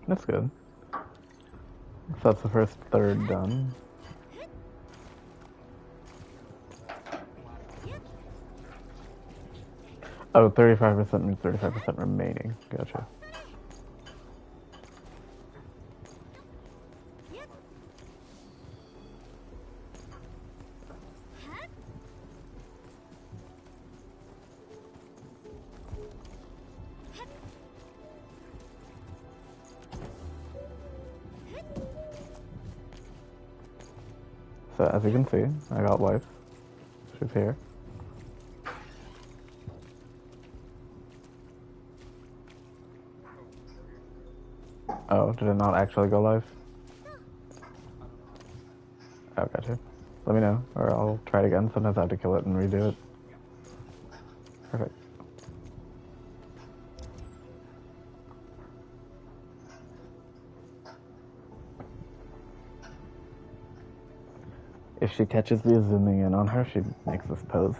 That's good. So that's the first third done. Oh, 35% means 35% remaining. Gotcha. So as you can see, I got wife. She's here. Oh, did it not actually go live? Oh, gotcha. Let me know, or I'll try it again. Sometimes I have to kill it and redo it. Perfect. If she catches me zooming in on her, she makes this pose.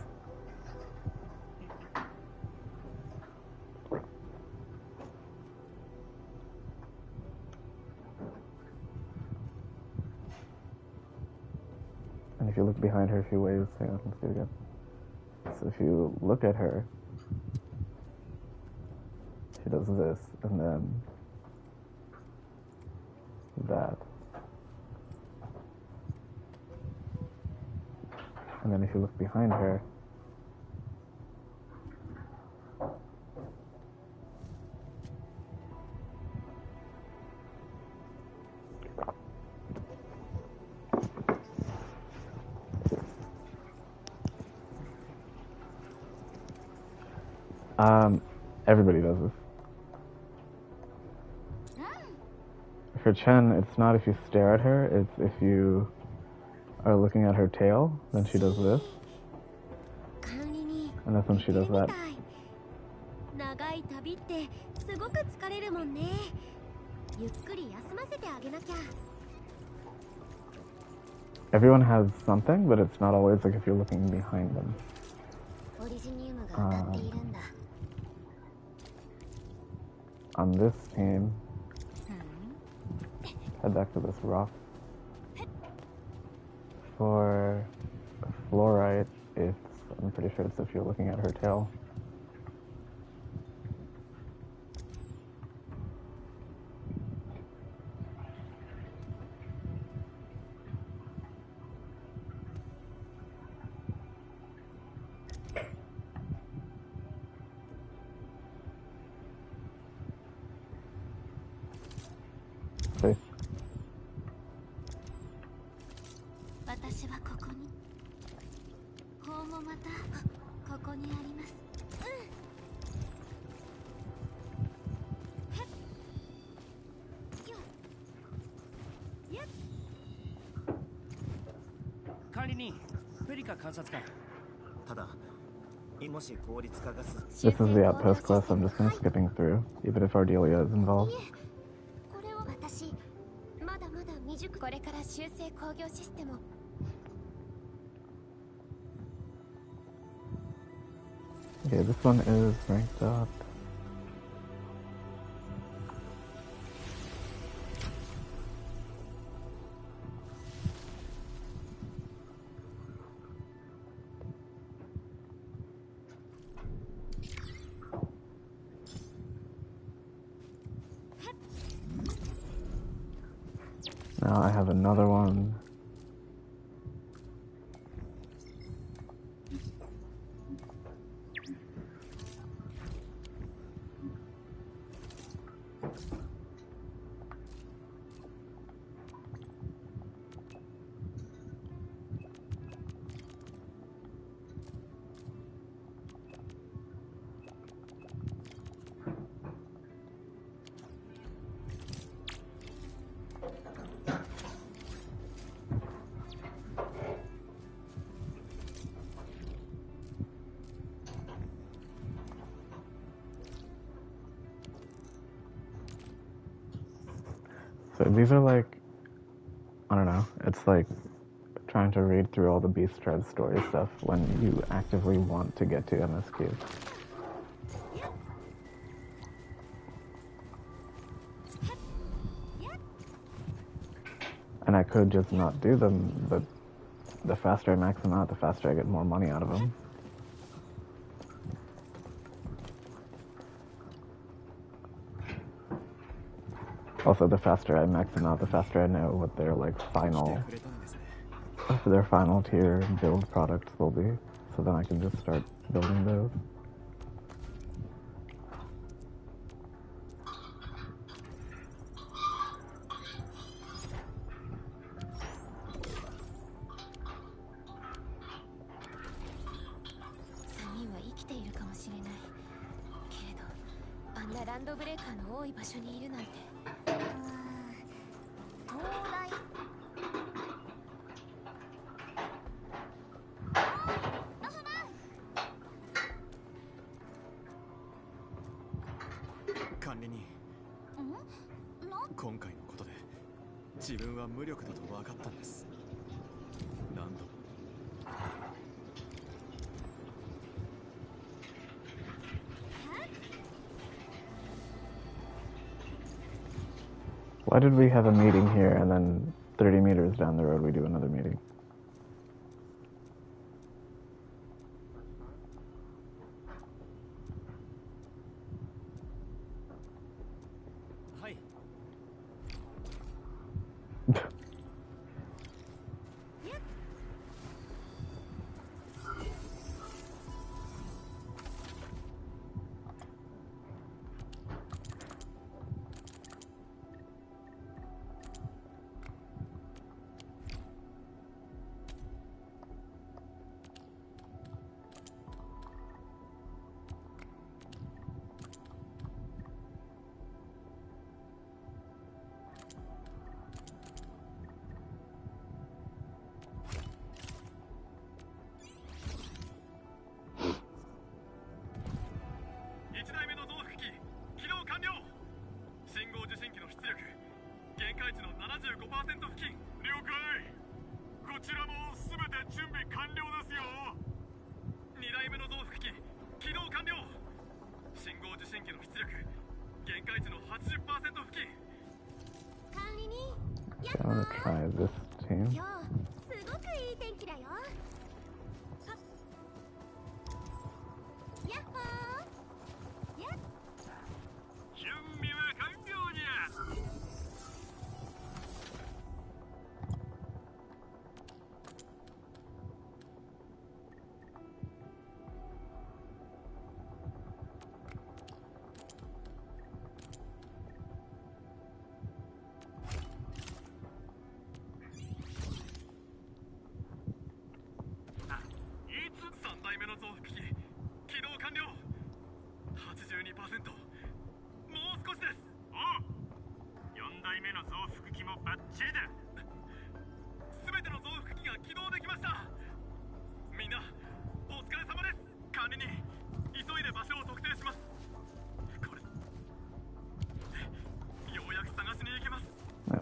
And if you look behind her, she waves. Hang on, let's do it again. So if you look at her, she does this, and then that. And then if you look behind her, everybody does this. For Chen, it's not if you stare at her, it's if you are looking at her tail, then she does this. And that's when she does that. Everyone has something, but it's not always like if you're looking behind them. On this team, head back to this rock. For fluorite, I'm pretty sure it's if you're looking at her tail. See? This is the outpost quest I'm just skipping through, even if Ardelia is involved. Okay, this one is ranked up. Now I have another one. So these are like, I don't know, it's like trying to read through all the Beast Tribe story stuff when you actively want to get to MSQ. And I could just not do them, but the faster I max them out, the faster I get more money out of them. Also, the faster I max them out, the faster I know what their like final tier build products will be. So then I can just start building those. Why did we have a meeting here and then 30 meters down the road we do another meeting? I'm gonna try this team.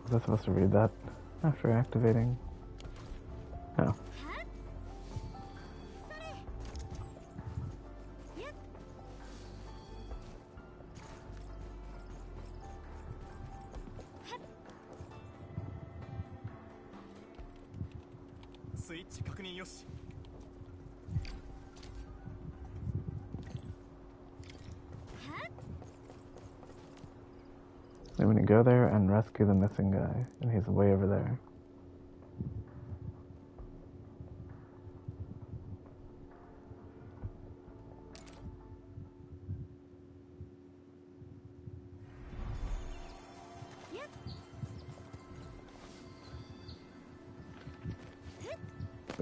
Was I supposed to read that after activating? No. I'm gonna go there and rescue the missing guy, and he's way over there.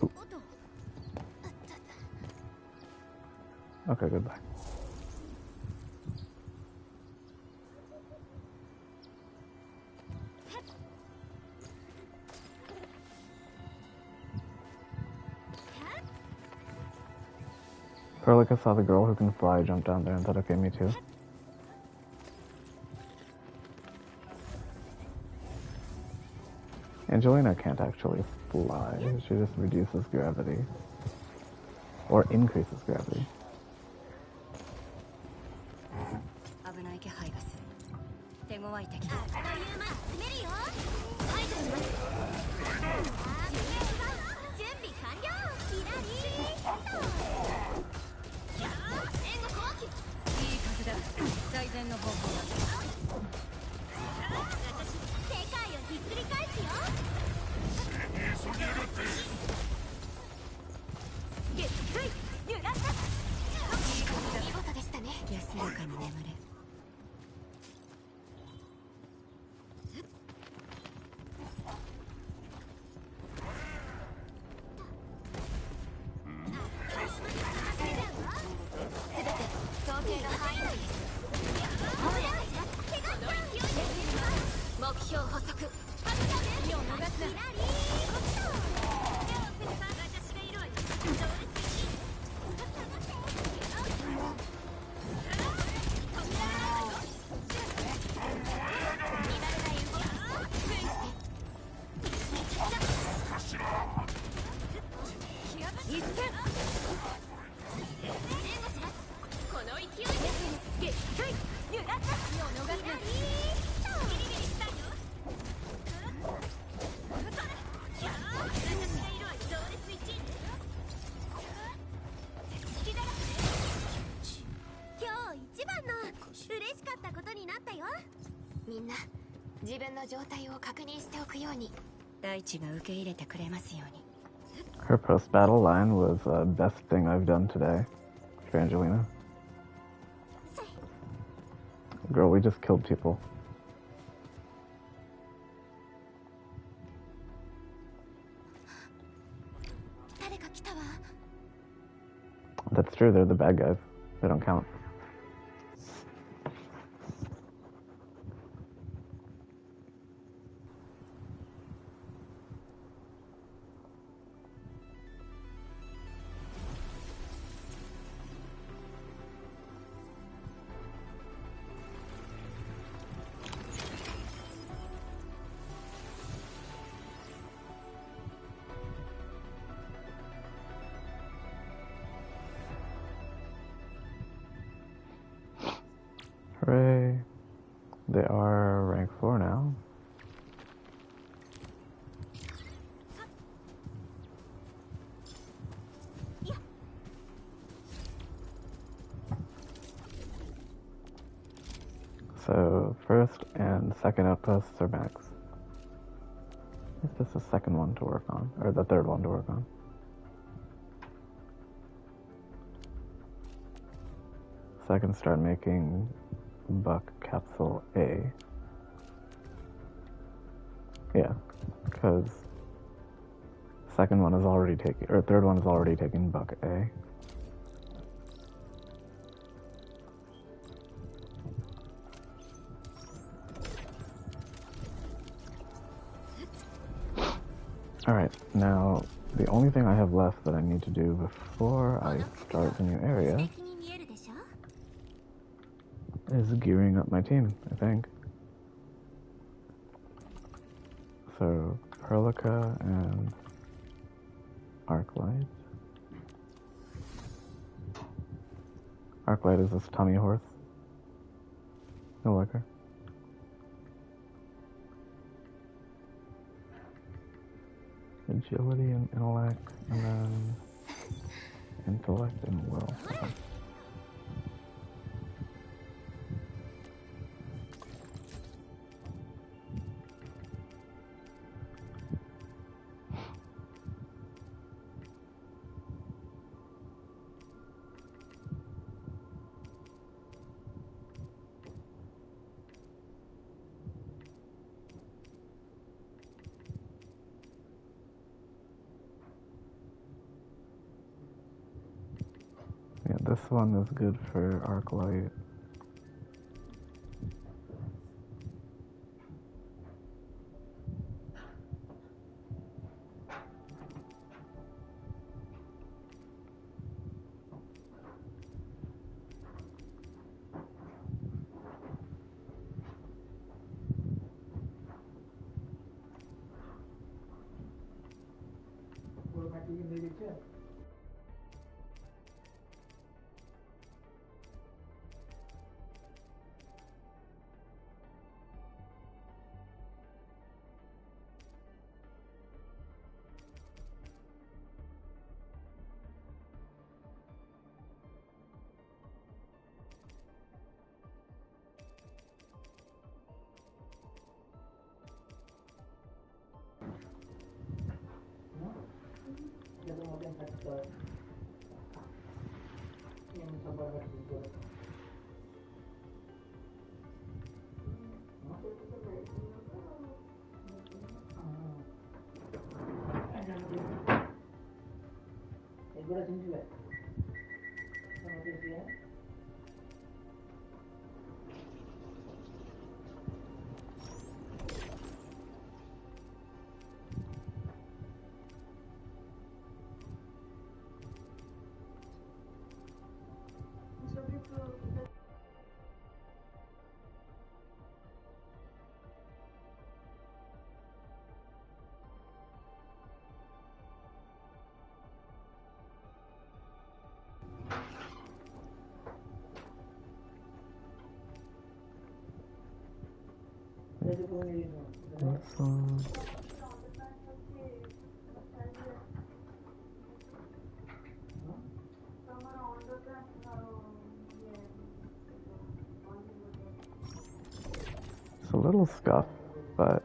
Ooh. Okay, goodbye. Perlica saw the girl who can fly jump down there and thought, okay, me too. Angelina can't actually fly. She just reduces gravity. Or increases gravity. みんな自分の状態を確認しておくように大地が受け入れてくれますように。 Her post-battle line was best thing I've done today for Angelina. Girl, we just killed people. That's true, they're the bad guys. They don't count. Hooray. They are rank 4 now. So first and second outposts are max. It's just the second one to work on, or the third one to work on. So I can start making Buck Capsule A. Yeah, because second one is already taking, or third one is already taking Buck A. Alright, now the only thing I have left that I need to do before I start the new area is gearing up my team, I think. So, Perlica and Arclight. Arclight is this tummy horse. I like her. Agility and intellect, and then intellect and will. Okay. Yeah, this one is good for Arclight. It's a little scuffed, but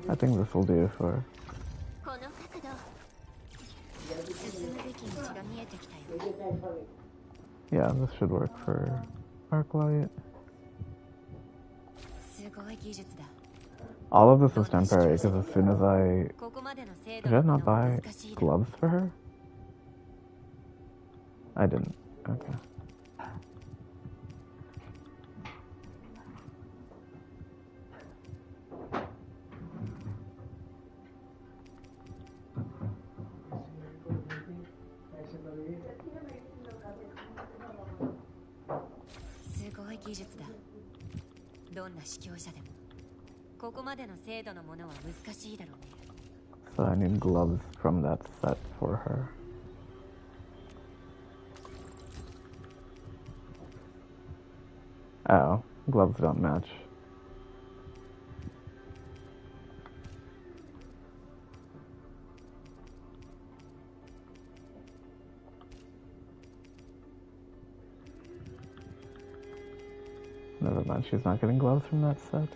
I think this will do for. Yeah, this should work for Arclight. All of this is temporary because as soon as did I not buy gloves for her? I didn't. Okay. So I need gloves from that set for her. Oh, gloves don't match. Never mind, she's not getting gloves from that set.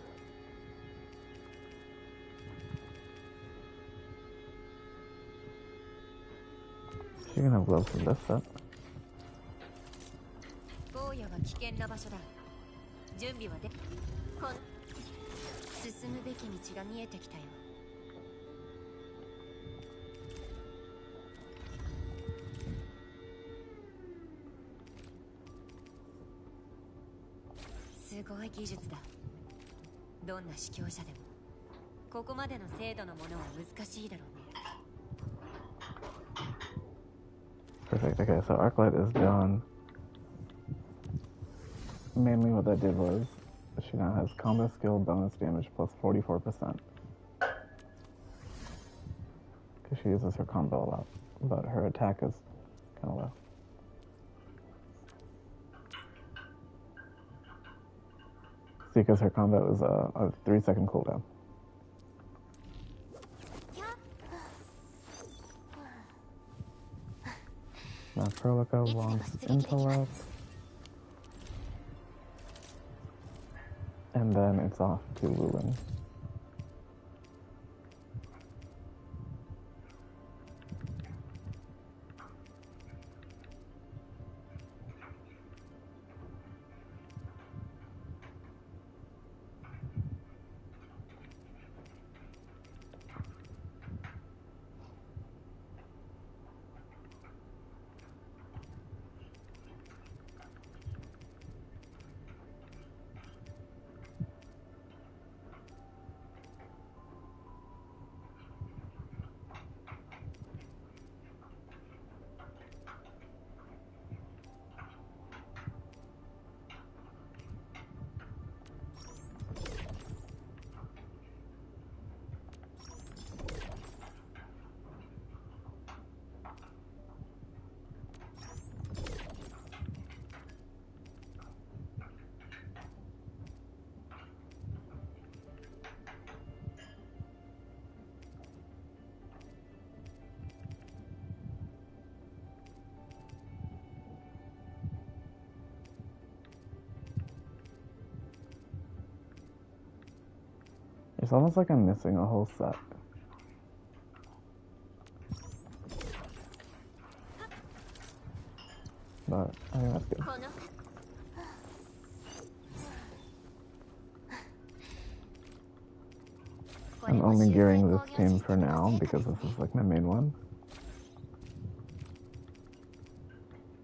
She can have gloves from this set. Perfect. Okay, so Arclight is done. Mainly what that did was she now has combo skill bonus damage plus 44%. Because she uses her combo a lot, but her attack is kind of low. See, because her combo is a 3-second cooldown. Now Prolica wants intellect. And then it's off to Wuling. It's almost like I'm missing a whole set. But I think that's good. I'm only gearing this team for now because this is like my main one.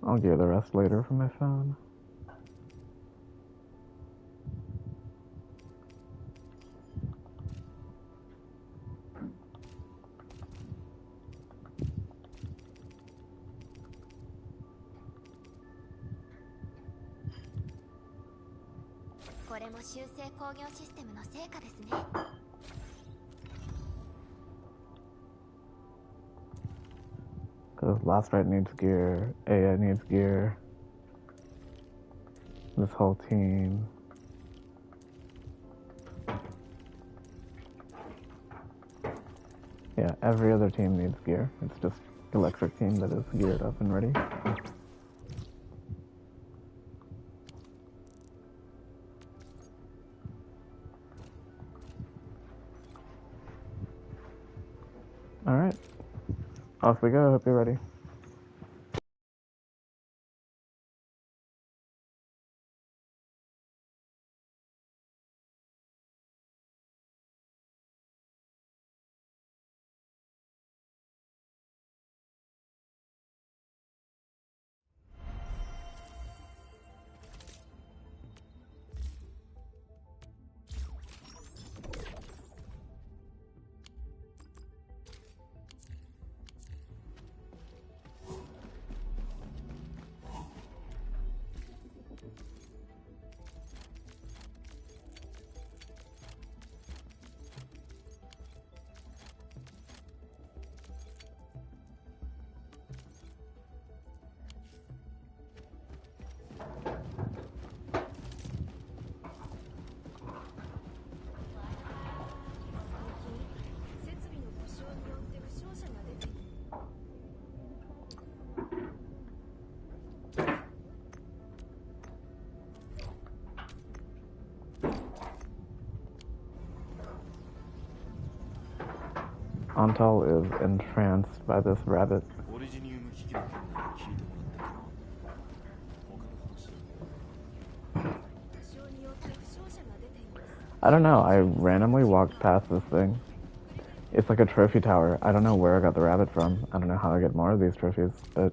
I'll gear the rest later from my phone. Because last right needs gear, Aya needs gear, this whole team. Yeah, every other team needs gear. It's just electric team that is geared up and ready. Alright. Off we go, hope you're ready. Antal is entranced by this rabbit. I don't know, I randomly walked past this thing. It's like a trophy tower. I don't know where I got the rabbit from. I don't know how I get more of these trophies, but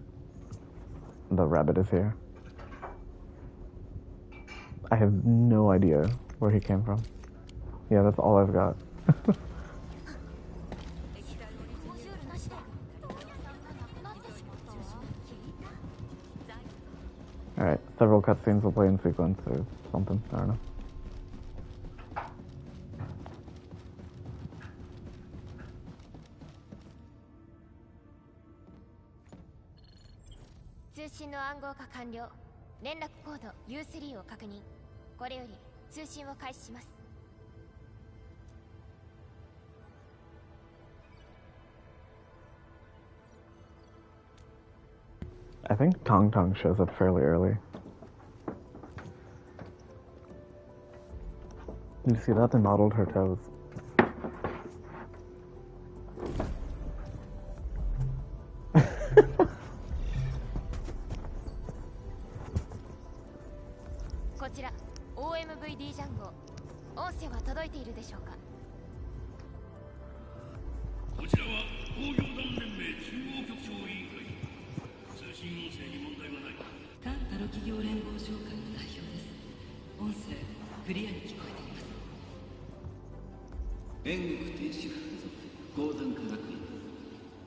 the rabbit is here. I have no idea where he came from. Yeah, that's all I've got. Alright, several cutscenes will play in sequence or something, I don't know. U3 を確認。これより通信を開始します。I think Tong Tong shows up fairly early. You see that? They modeled her toes. OMVD ジャンゴ、音声は届いているでしょうか。こちらは工業団連盟中央局長委員会。通信音声に問題はない。カンタロ企業連合商会の代表です。音声クリアに聞こえています。遠国停止付属鉱山科学院。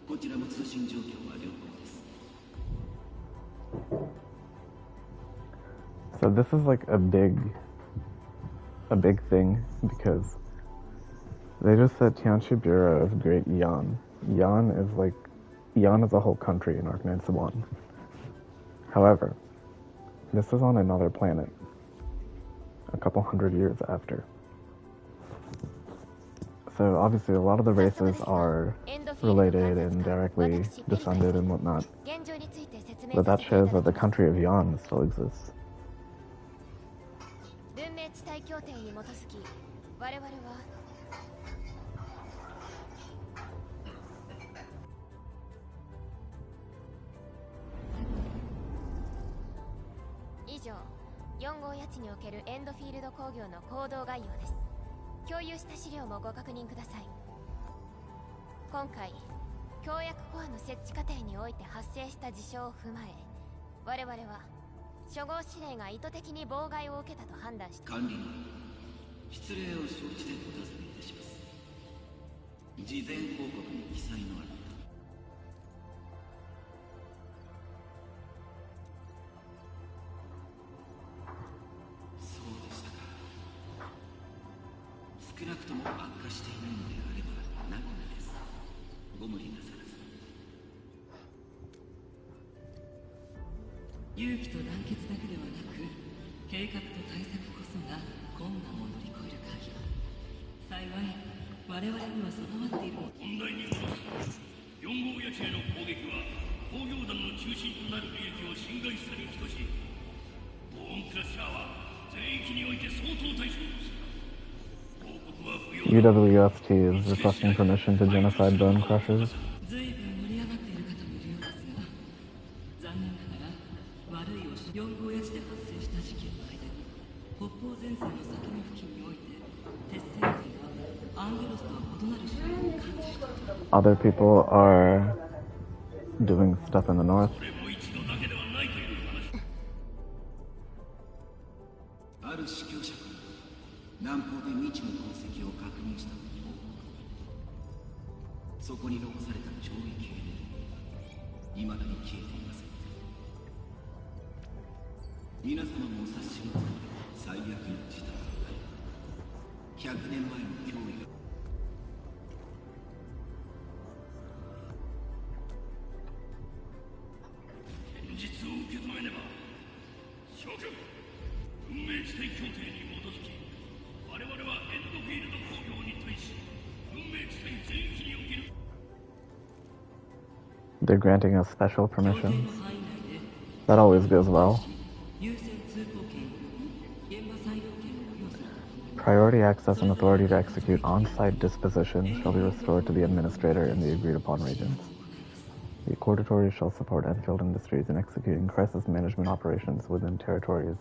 こちらも通信状況は良好です。So this is like a big thing because they just said Tianchi Bureau of Great Yan. Yan is a whole country in Arknights 1. However, this is on another planet, a couple hundred years after. So obviously a lot of the races are related and directly descended and whatnot. But that shows that the country of Yan still exists. 文明地帯協定に基づき我々は上4号谷地におけるエンドフィールド工業の行動概要です。共有した資料もご確認ください。今回協約コアの設置過程において発生した事象を踏まえ、我々は初号指令が意図的に妨害を受けたと判断して。管理人、失礼を承知でお尋ねいたします。事前報告に記載のあるそうでしたか。少なくとも悪化していないのであれば何よりです。ご無理なさらず。勇気と団結だけではなく、計画と対策こそが困難を乗り越える鍵。幸い我々には備わっている。本題に戻す。4号谷地への攻撃は工業団の中心となる利益を侵害したに等しい。ボーンクラッシャーは全域において相当対処する。報告は不要。UWST is requesting permission to genocide bone crushers. 随分盛り上がっている方もいるようですが、残念ながら悪い4号谷地で発生した事件の間に北方前線の裂け目付近において鉄線兵がアンゲロスとは異なる種類を感知したと。 Other people are doing stuff in the north. これも一度だけではないという話。ある司教者から南方で未知の痕跡を確認したと報告。そこに残された懲役エネルギー、未だに消えていません。皆様もお察しのとおり、最悪の事態となり、100年前の脅威が。現実を受け止めねば。諸君、運命地帯協定に基づき、我々はエンドフィールド工業に対し、運命地帯全域における They're granting us special permission. That always goes well. Priority access and authority to execute on-site dispositions shall be restored to the administrator in the agreed-upon regions. The Accord shall support Endfield Industries in executing crisis management operations within territories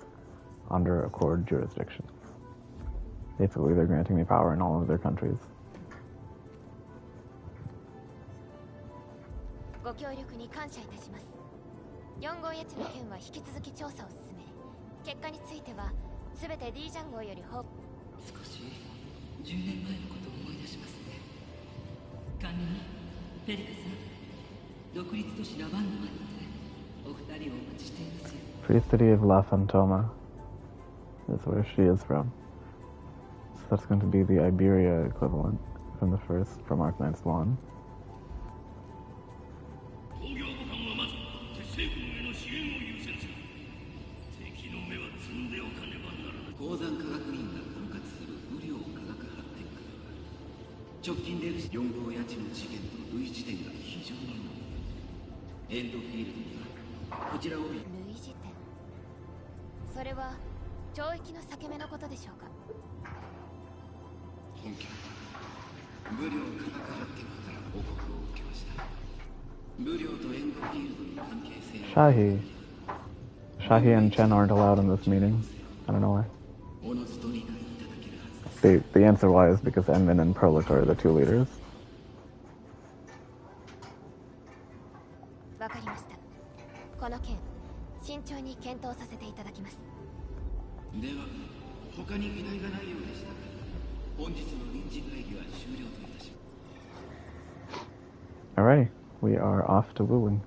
under Accord jurisdiction. Basically, they're granting me power in all of their countries. ご協力に感謝いたします。4号谷地の件は引き続き調査を進め、結果については全て D ジャン号より報告。少し10年前のことを思い出しますね。管理人ペリカさん、独立都市ラバンナまでお二人をお待ちしていますよ。 Free City of La Fantoma is where she is from. So that's going to be the Iberia equivalent from the first, from Arknight Swan. 工業母艦はまず鉄製軍への支援を優先する。敵の目は積んでおかねばならない。鉱山科学院が管轄する雨量科学発展区では、直近で4号谷地の事件と類似点が非常に多い。エンドフィールドにはこちらを類似点、それは懲役の裂け目のことでしょうか。本件雨量科学発展区から報告を受けました。雨量とエンドフィールドの関係性。 Shahi and Chen aren't allowed in this meeting. I don't know why. おのずと理解いただけるはずです。 The answer why is because Enmin and Perlic are the two leaders. わかりました。この件、慎重に検討させていただきます。では、他に議題がないようでしたが、本日の臨時会議は終了といたします。 Alrighty, we are off to Wuling.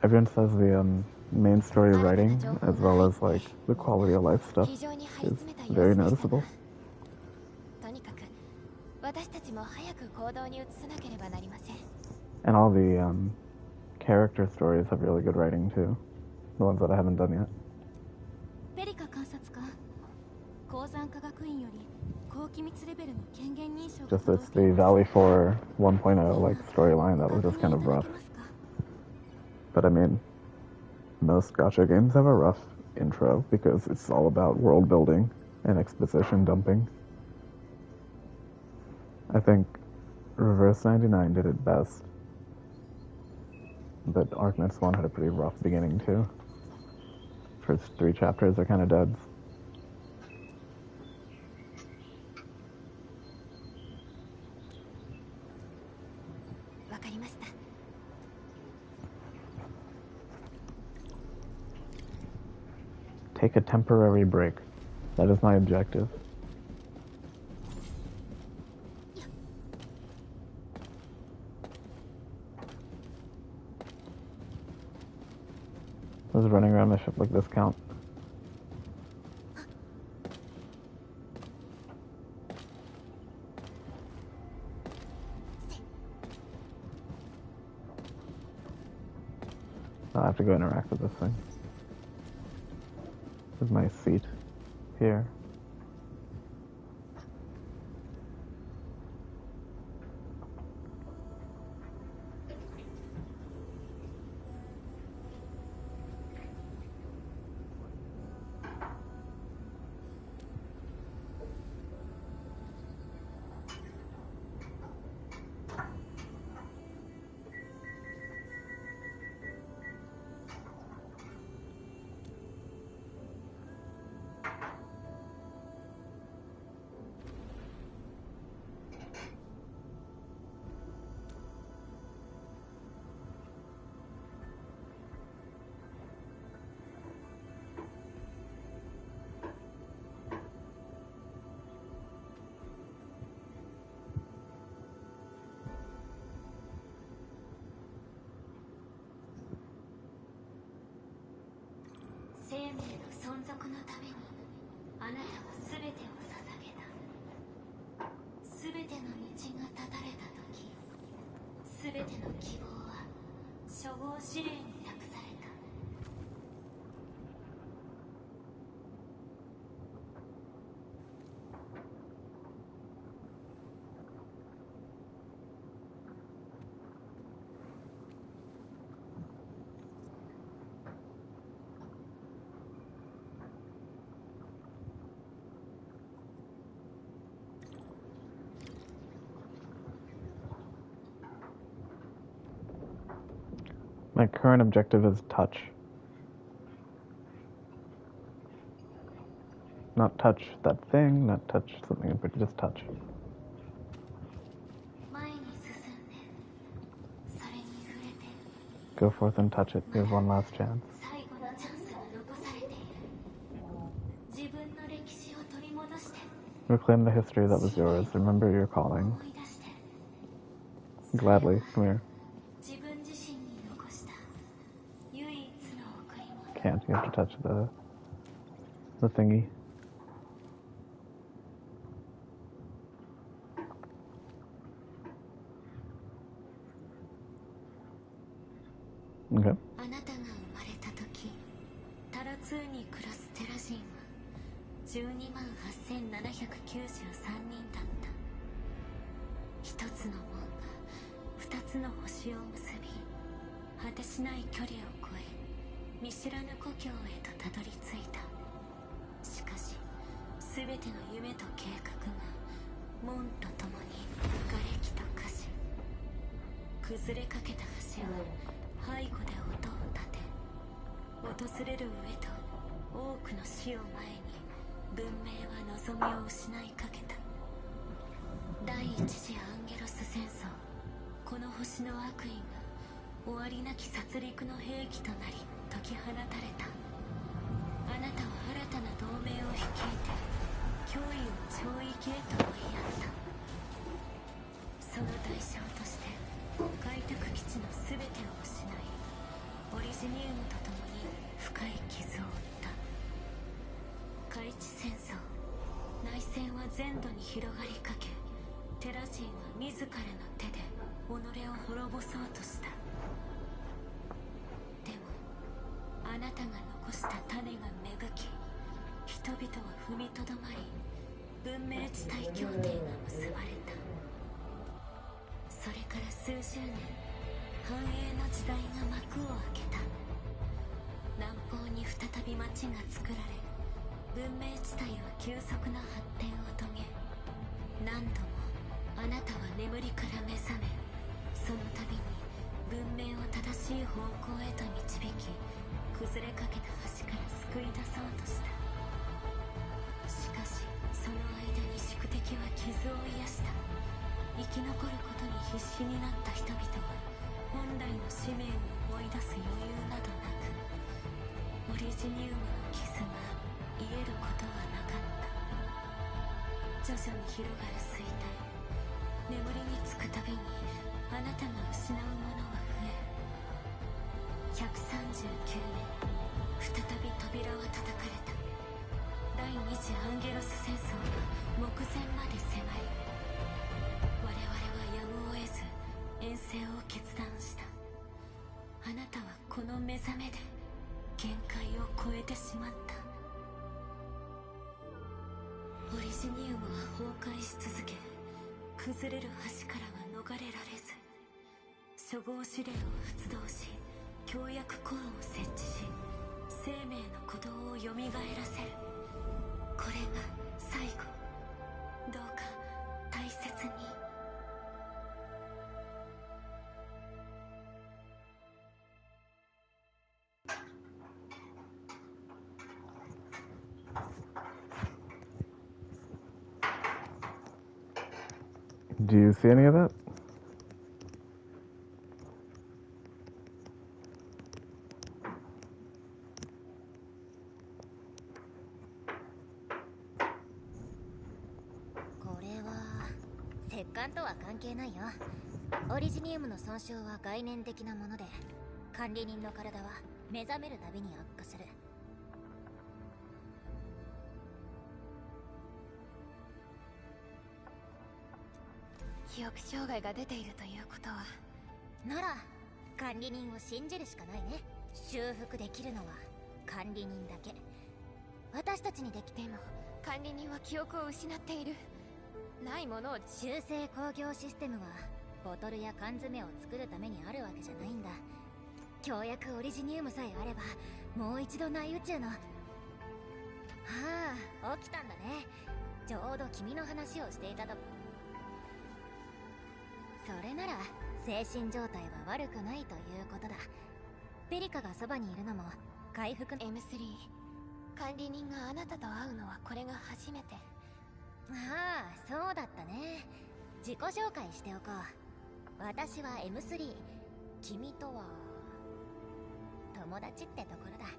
Everyone says the main story writing, as well as like the quality of life stuff, is very noticeable. とにかく私たちも早く行動に移さなければなりません。 And all the character stories have really good writing too. The ones that I haven't done yet. ペリカ監察官、鉱山科学院より高機密レベルの権限認証。 Just it's the Valley 4 1.0 like storyline that was just kind of rough. But I mean, most gacha games have a rough intro because it's all about world building and exposition dumping. I think Reverse 99 did it best But Arknights 1 had a pretty rough beginning too. First 3 chapters are kind of duds. Take a temporary break. That is my objective. Does running around the ship like this count? I'll have to go interact with this thing. With my seat here. My current objective is touch. Not touch that thing, not touch something, but just touch. Go forth and touch it. You have one last chance. Reclaim the history that was yours. Remember your calling. Gladly. Come here. Can't. You have to touch the thingy. Okay. あなたが生まれた時、タラ2に暮らすテラ人は12万8793人だった。一つの門が二つの星を結び、果てしない距離を越え、見知らぬ故郷へとたどり着いた。しかし、すべての夢と計画が門とともに瓦礫と化し、崩れかけた橋は背後で音を立て、訪れる上と多くの死を前に文明は望みを失いかけた。第一次アンゲロス戦争、この星の悪意が終わりなき殺戮の兵器となり解き放たれた。あなたは新たな同盟を率いて脅威を超域へと追いやった。その代償として開拓基地の全てを失い、オリジニウムと共に深い傷を負った。海地戦争、内戦は全土に広がりかけ、テラ人は自らの手で己を滅ぼそうとした。でもあなたが残した種が芽吹き、人々は踏みとどまり、文明地帯協定が結ばれた。それから数十年、繁栄の時代が幕を開けた。南方に再び町が作られ、文明地帯は急速な発展を遂げ、何度もあなたは眠りから目覚め、その度に文明を正しい方向へと導き、崩れかけた橋から救い出そうとした。しかしその間に宿敵は傷を癒した。生き残ることに必死になった人々は本来の使命を思い出す余裕などなく、オリジニウムの傷が癒えることはなかった。徐々に広がる衰退。眠りにつくたびにあなたが失うものは増える。139年、再び扉は叩かれた。第二次アンゲロス戦争が目前まで迫り、我々はやむを得ず遠征を決断した。あなたはこの目覚めで限界を超えてしまった。オリジニウムは崩壊し続け、崩れる橋からは逃れられず、初号指令を発動し、強薬コアを設置し、生命の鼓動をよみがえらせる。これが最後。どうか大切に。Do you see any of that? This is not related to Sekkan. Originium の損傷は概念的なもので、管理人の体は目覚めるたびに悪化する。記憶障害が出ているということは、なら管理人を信じるしかないね。修復できるのは管理人だけ。私たちにできても管理人は記憶を失っている。ないものを修正工業システムはボトルや缶詰を作るためにあるわけじゃないんだ。強薬オリジニウムさえあればもう一度内宇宙の。ああ、起きたんだね。ちょうど君の話をしていたと。それなら精神状態は悪くないということだ。ペリカがそばにいるのも回復。 M3 管理人があなたと会うのはこれが初めて。ああ、そうだったね。自己紹介しておこう。私は M3。 君とは友達ってところだ。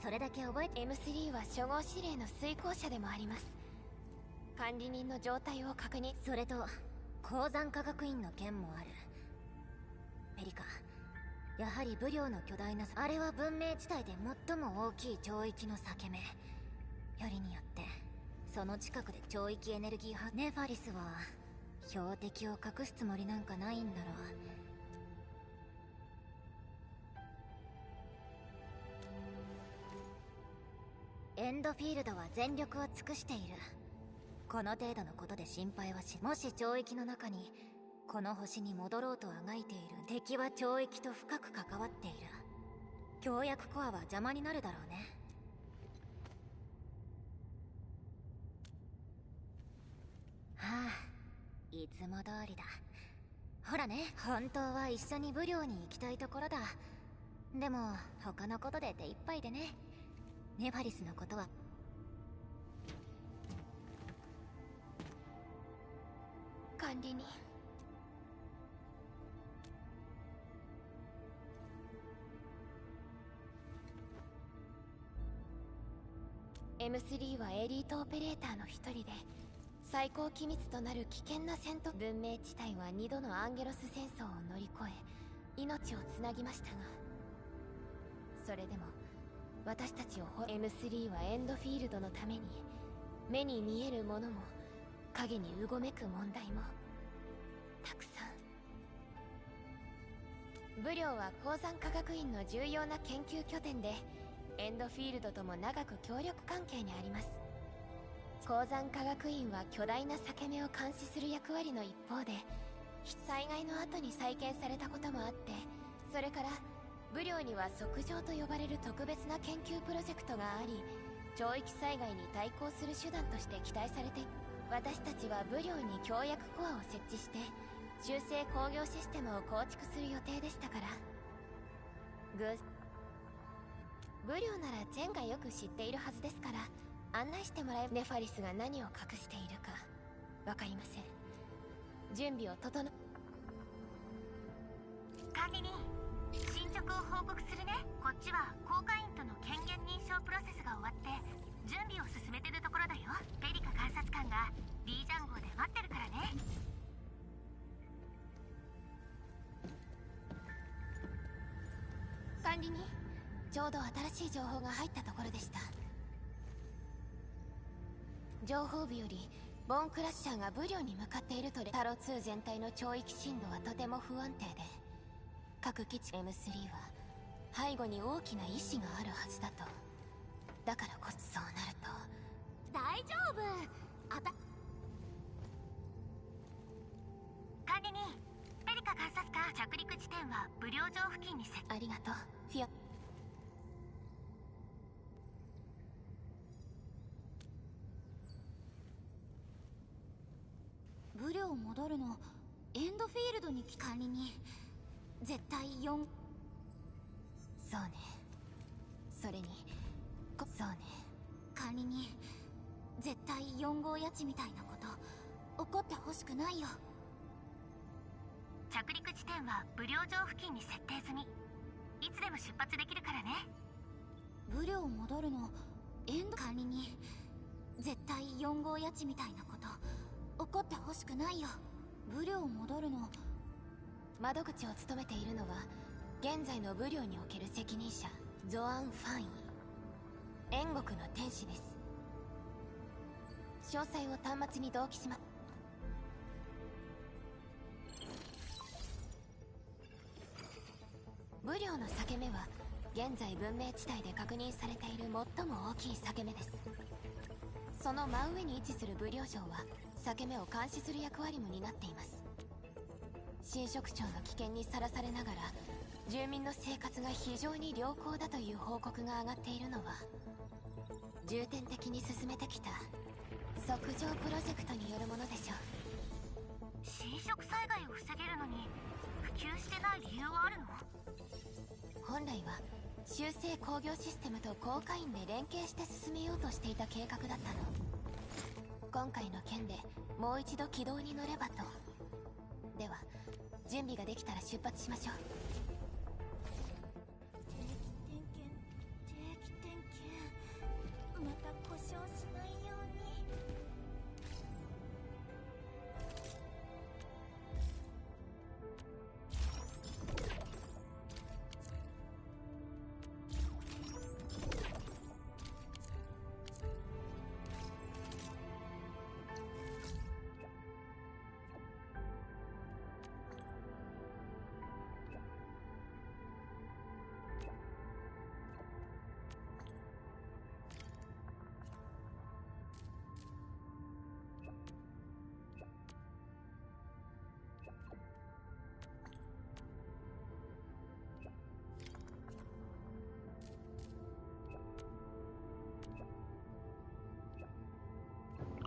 それだけ覚えて。 M3 は初号指令の遂行者でもあります。管理人の状態を確認。それと鉱山科学院の件もある。ペリカ、やはり武領の巨大なあれは文明地帯で最も大きい超域の裂け目。よりによってその近くで超域エネルギー波。ネファリスは標的を隠すつもりなんかないんだろう。エンドフィールドは全力を尽くしている。この程度のことで心配はし。もし超域の中にこの星に戻ろうとあがいている敵は超域と深く関わっている。強薬コアは邪魔になるだろうね。はあ、いつも通りだ。ほらね、本当は一緒に武領に行きたいところだ。でも他のことで手一杯でね。ネファリスのことは。管理人。M3 はエリートオペレーターの一人で、最高機密となる危険な戦闘。文明地帯は2度のアンゲロス戦争を乗り越え命をつなぎましたが、それでも私たちをM3 はエンドフィールドのために目に見えるものも影にうごめく問題もたくさん。武領は鉱山科学院の重要な研究拠点で、エンドフィールドとも長く協力関係にあります。鉱山科学院は巨大な裂け目を監視する役割の一方で、災害の後に再建されたこともあって、それから武領には測定と呼ばれる特別な研究プロジェクトがあり、超域災害に対抗する手段として期待されて、私たちは武領に強薬コアを設置して中性工業システムを構築する予定でしたから。ブリョならチェンがよく知っているはずですから、案内してもらえ。ネファリスが何を隠しているかわかりません。準備を整管理人、進捗を報告するね。こっちは公会員との権限認証プロセスが終わって準備を進めてるところだよ。ペリカ監察官が D ジャン号で待ってるからね。管理人、ちょうど新しい情報が入ったところでした。情報部よりボーンクラッシャーがブリョに向かっていると。タロ2全体の潮域深度はとても不安定で、各基地 M3 は背後に大きな意志があるはずだと。だからこそそうなると。大丈夫。管理人、ペリカ監察官、着陸地点はブリョ城付近に設。ありがとうフィオ。ブリョ戻るのエンドフィールドに管理人、絶対4。そうね。それにそうね。管理人、絶対4号ヤチみたいなこと起こってほしくないよ。着陸地点はブリョ城付近に設定済み。いつでも出発できるからね。ブリョ戻るのエンド。管理人、絶対4号ヤチみたいなこと起こってほしくないよ。ブリョ戻るの。窓口を務めているのは現在のブリョにおける責任者ゾアン・ファイン、縁国の天使です。詳細を端末に同期します。ブリョの裂け目は現在文明地帯で確認されている最も大きい裂け目です。その真上に位置するブリョ城は裂け目を監視する役割も担っています。侵食長の危険にさらされながら住民の生活が非常に良好だという報告が上がっているのは、重点的に進めてきた測定プロジェクトによるものでしょう。侵食災害を防げるのに普及してない理由はあるの？本来は修正工業システムと公会員で連携して進めようとしていた計画だったの。今回の件でもう一度軌道に乗ればと。では準備ができたら出発しましょう。定期点検また故障しないように。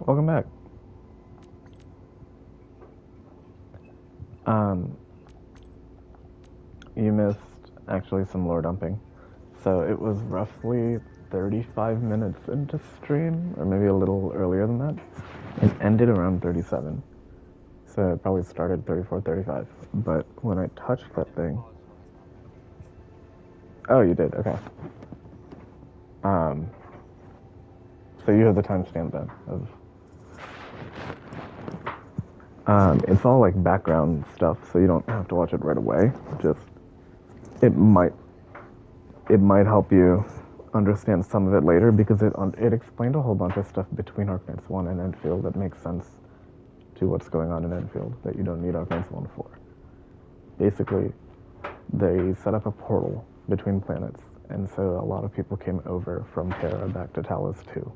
Welcome back. You missed actually some lore dumping. So it was roughly 35 minutes into stream, or maybe a little earlier than that. It ended around 37. So it probably started 34, 35. But when I touched that thing... Oh, you did, okay. So you have the timestamp then of... it's all like background stuff, so you don't have to watch it right away. Just it might help you understand some of it later, because it explained a whole bunch of stuff between Arknights 1 and Endfield that makes sense to what's going on in Endfield that you don't need Arknights 1 for. Basically, they set up a portal between planets, and so a lot of people came over from Terra back to Talos 2.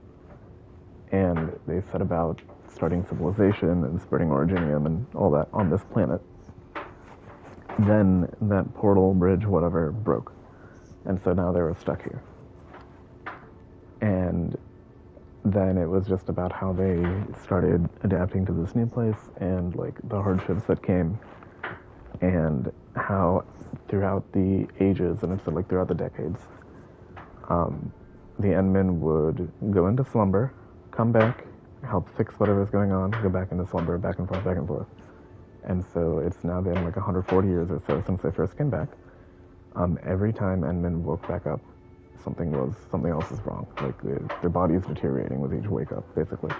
And they set about starting civilization and spreading originium and all that on this planet. Then that portal, bridge, whatever, broke. And so now they were stuck here. And then it was just about how they started adapting to this new place and like the hardships that came, and how throughout the ages, and it's like throughout the decades, the Endmen would go into slumber, come back, help fix whatever's going on, go back into slumber, back and forth, back and forth. And so it's now been like 140 years or so since they first came back. Every time Endmen woke back up, something else is wrong. Like their body's deteriorating with each wake up, basically.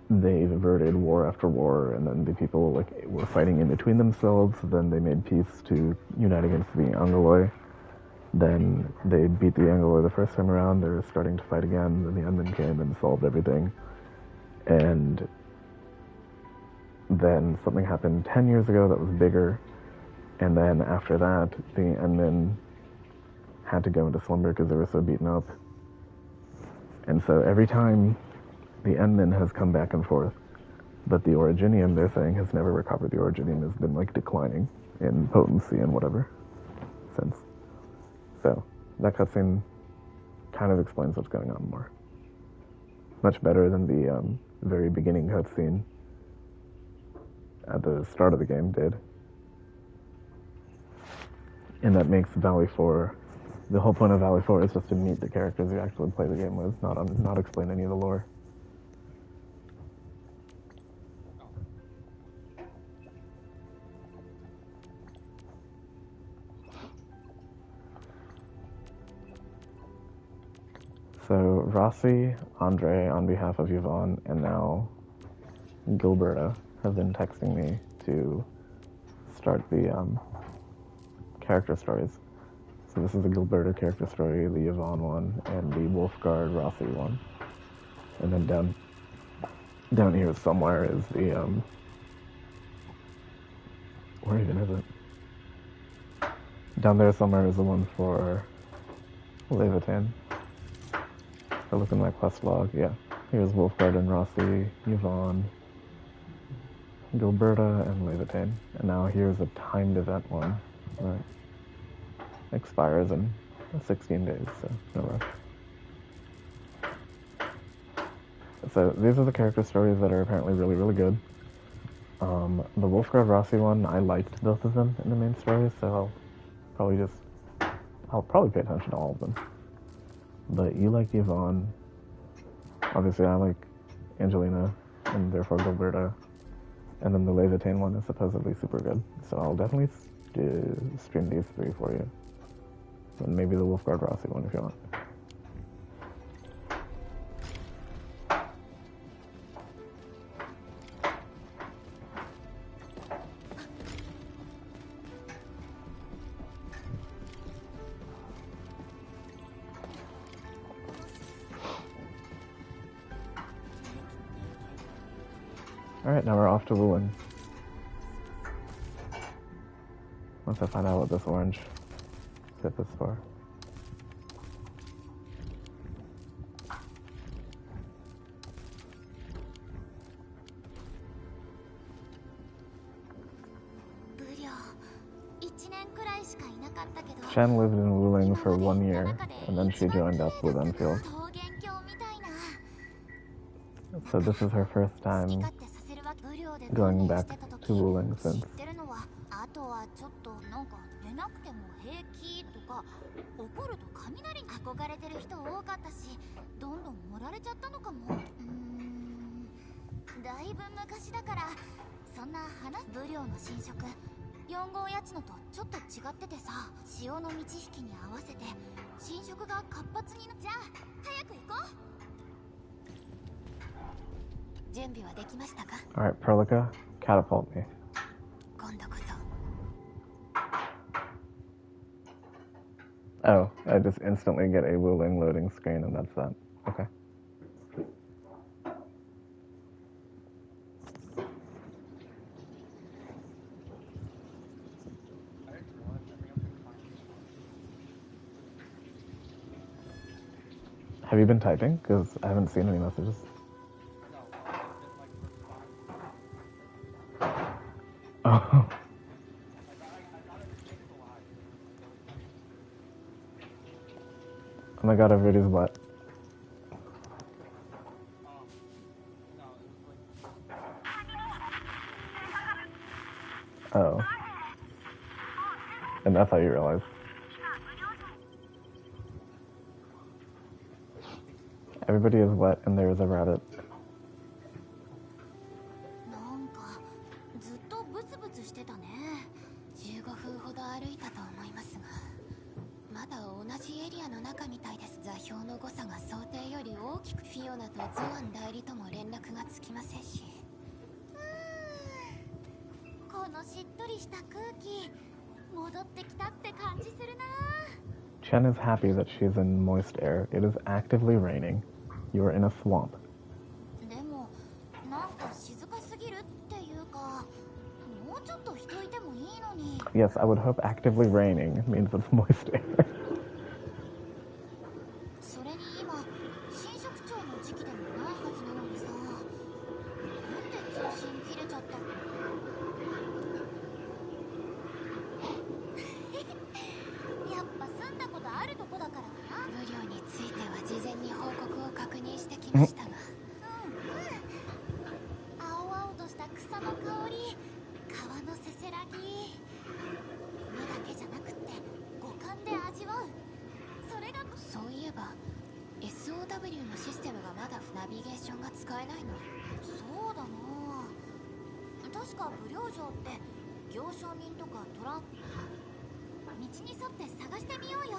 They've averted war after war, and then the people like were fighting in between themselves. Then they made peace to unite against the Angoloi. Then they beat the Angoloi the first time around. They're starting to fight again. Then the Endmen came and solved everything. And then something happened 10 years ago that was bigger. And then after that, the Endmen had to go into slumber because they were so beaten up. And so every time the Endmen has come back and forth, but the Originium, they're saying, has never recovered. The Originium has been like declining in potency and whatever since. So that cutscene kind of explains what's going on more. Much better than the very beginning cutscene at the start of the game did. And that makes Valley 4, the whole point of Valley 4 is just to meet the characters you actually play the game with, not explain any of the lore. So Rossi, Andre, on behalf of Yvonne, and now Gilberta have been texting me to start the character stories. So this is the Gilberta character story, the Yvonne one, and the Wolfguard Rossi one. And then down here somewhere is the where even is it? Down there somewhere is the one for Levitan. I look in my quest log, yeah. Here's Wolfguard and Rossi, Yvonne, Gilberta, and Levitan. And now here's a timed event one that expires in 16 days, so no rush. So these are the character stories that are apparently really, really good. The Wolfguard Rossi one, I liked both of them in the main story, so I'll probably pay attention to all of them. But you like Yvonne. Obviously, I like Angelina, and therefore Gilberta. And then the Levitan one is supposedly super good. So I'll definitely stream these three for you. And maybe the Wolfguard Rossi one if you want. Alright, now we're off to Wuling. Once I find out what this orange tip is for. Shen lived in Wuling for 1 year, and then she joined up with Enfield. So this is her first time going back to Wuling since. Alright, Perlica, catapult me. Oh, I just instantly get a Wuling loading screen and that's that. Okay. Have you been typing? Because I haven't seen any messages. Oh. my god, everybody's wet. Oh. And that's how you realize. Everybody is wet and there is a rabbit. なんかずっとブツブツしてたね。15分ほど歩いたと思いますが、まだ同じエリアの中みたいです。座標の誤差が想定より大きく、フィオナとゾアン代理とも連絡がつきませんし。このしっとりした空気、戻ってきたって感じするな。 Chen is happy that she is in moist air. It is actively raining. You are in a swamp. でもなんか静かすぎるっていうか、もうちょっと人いてもいいのに。 Yes, I would hope actively raining means it's moist air. それに今新職長の時期でもないはずなのにさ、なんで通信切れちゃったの？やっぱ住んだことあるとこだからな。無料については事前に報告を確認してきましたが、青々とした草の香り、川のせせらぎ、目だけじゃなくって五感で味わう。それが、そういえば SOW のシステムがまだナビゲーションが使えないの。そうだな、確か無料城って行商人とかトランプ、道に沿って探してみようよ。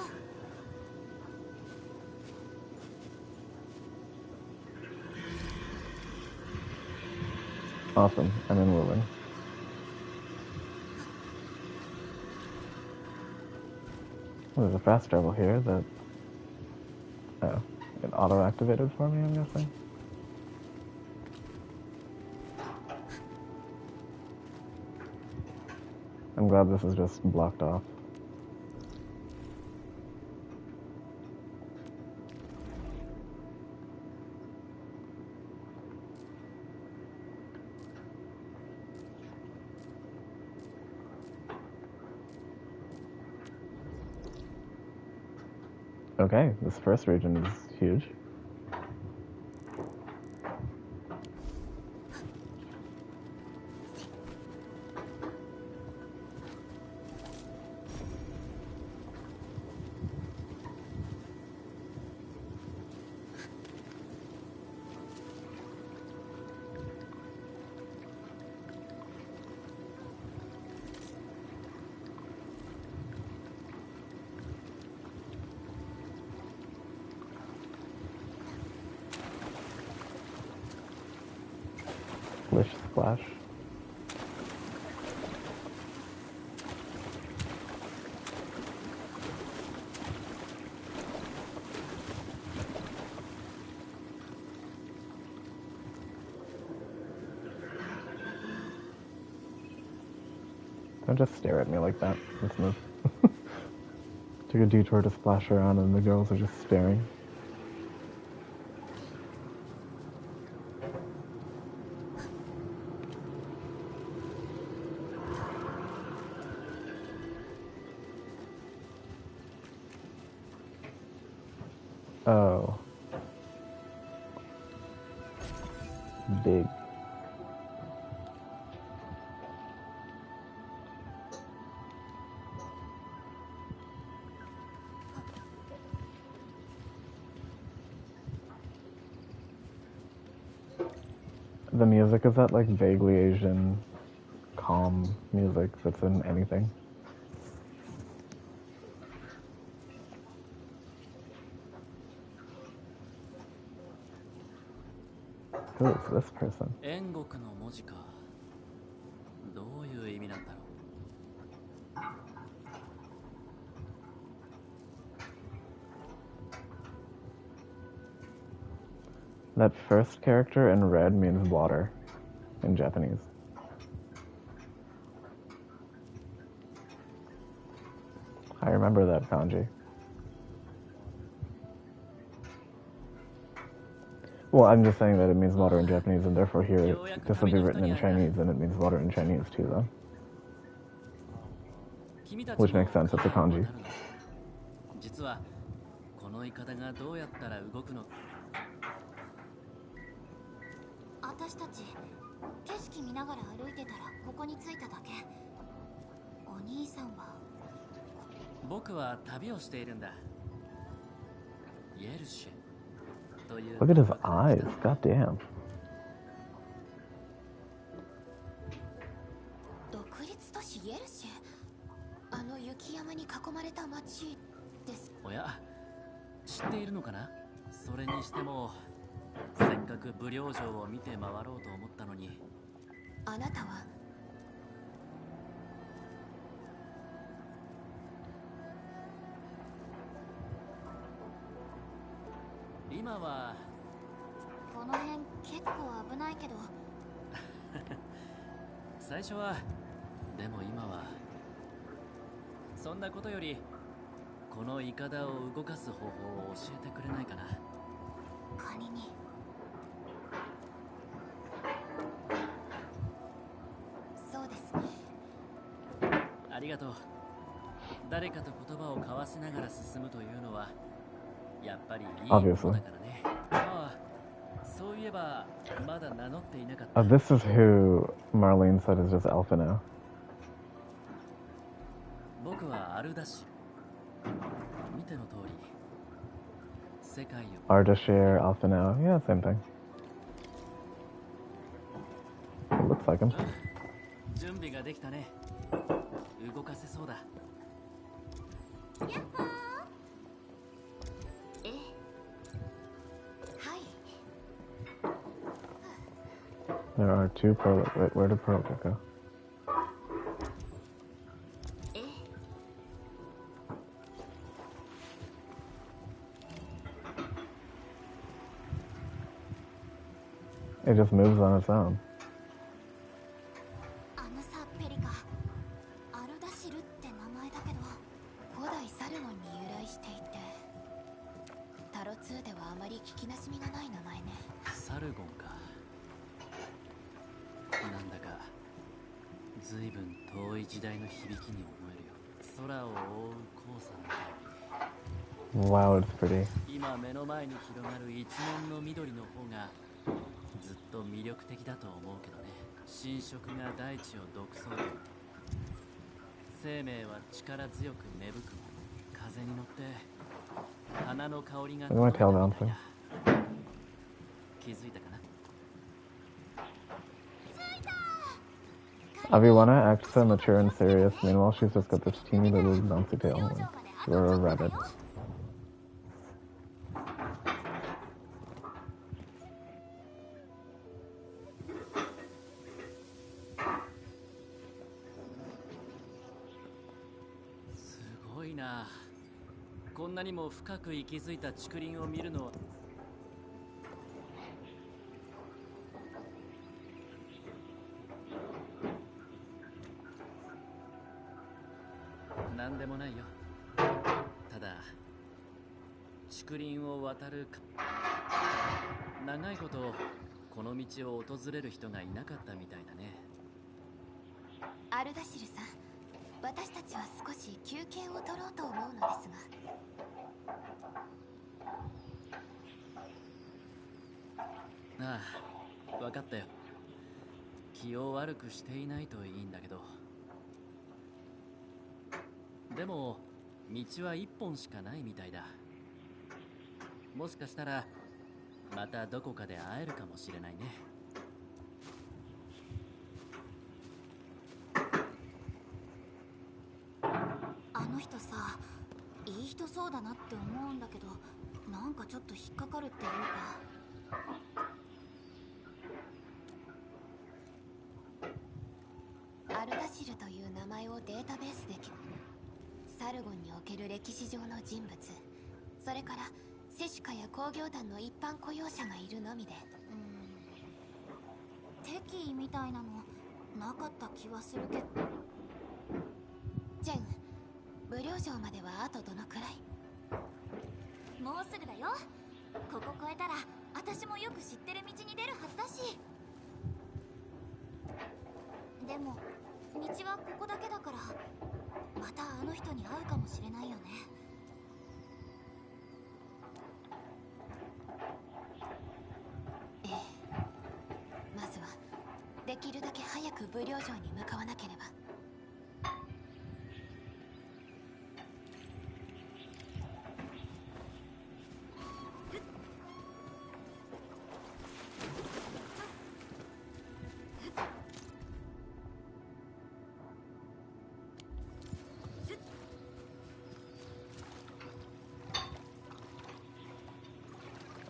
Awesome. I'm in Wuling. Well, there's a fast travel here that... Oh, it auto-activated for me, I'm guessing. I'm glad this is just blocked off. Okay, this first region is huge. Splish splash. Don't just stare at me like that. Let's move. Took a detour to splash around and the girls are just staring. Oh. Big. The music is that like vaguely Asian, calm music that's in anything. Who is this person? 煉獄の文字か。どういう意味なんだろう。 That first character in red means water in Japanese. I remember that kanji. Well, I'm just saying that it means water in Japanese, and therefore here this will be written in Chinese, and it means water in Chinese too, though. Which makes sense, it's a kanji. 実はここのイカダがどうやったら動くの。私たち景色見ながら歩いてたらここに着いただけ。お兄さんは？僕は旅をしているんだ。イェルシュという。 Look at his eyes. God damn. 独立都市イェルシュ、あの雪山に囲まれた町です。おや、知っているのかな。それにしてもせっかく武陵城を見て回ろうと思ったのに。あなたは？今はこの辺結構危ないけど。最初は。でも今は。そんなことよりこのイカダを動かす方法を教えてくれないかな。仮に。そうですね。ありがとう。誰かと言葉を交わしながら進むというのはやっぱりいいものだからね。ああ、そういえばまだ名乗っていなかった。This is who Marlene said is just Alpha now. 僕はアルダシ。見ての通り世界を。Ardashir, Alpha now. Yeah, same thing. It looks like him. 準備ができたね。動かせそうだ。やっほー。え、はい。 There are two pearl. Wait, where did Pearl go? え、 It just moves on its own. あのさ、ペリカ、アルダシルって名前だけど古代サルゴンに由来していて、タロ2ではあまり聞きなじみがない名前ね。サルゴンか。なんだか随分遠い時代の響きに思えるよ。空を覆う黄砂の香り。 Wow, it's pretty. 今目の前に広がる一面の緑の方がずっと魅力的だと思うけどね。侵食が大地を独走で、生命は力強く芽吹く。風に乗って花の香りが。 Look at my tail bouncing. 気づいたかな。 Aviwana acts so mature and serious. Meanwhile, she's just got this teeny little bouncy tail. Like, we're a rabbit. すごいな。こんなにも深く息づいた竹林を見るのは。なんでもないよ。ただ竹林を渡るか。長いことこの道を訪れる人がいなかったみたいだね。アルダシルさん、私たちは少し休憩を取ろうと思うのですが。ああ、分かったよ。気を悪くしていないといいんだけど。でも道は一本しかないみたいだ。もしかしたらまたどこかで会えるかもしれないね。あの人さ、いい人そうだなって思うんだけど、なんかちょっと引っかかるっていうか。アルダシルという名前をデータベースでサルゴンにおける歴史上の人物、それからセシカや工業団の一般雇用者がいるのみで、敵意みたいなのなかった気はするけど。ジェン、武陵城まではあとどのくらい？もうすぐだよ。ここ越えたら私もよく知ってる道に出るはずだし。でも道はここだけだから、またあの人に会うかもしれないよね。できるだけ早く武領城に向かわなければ。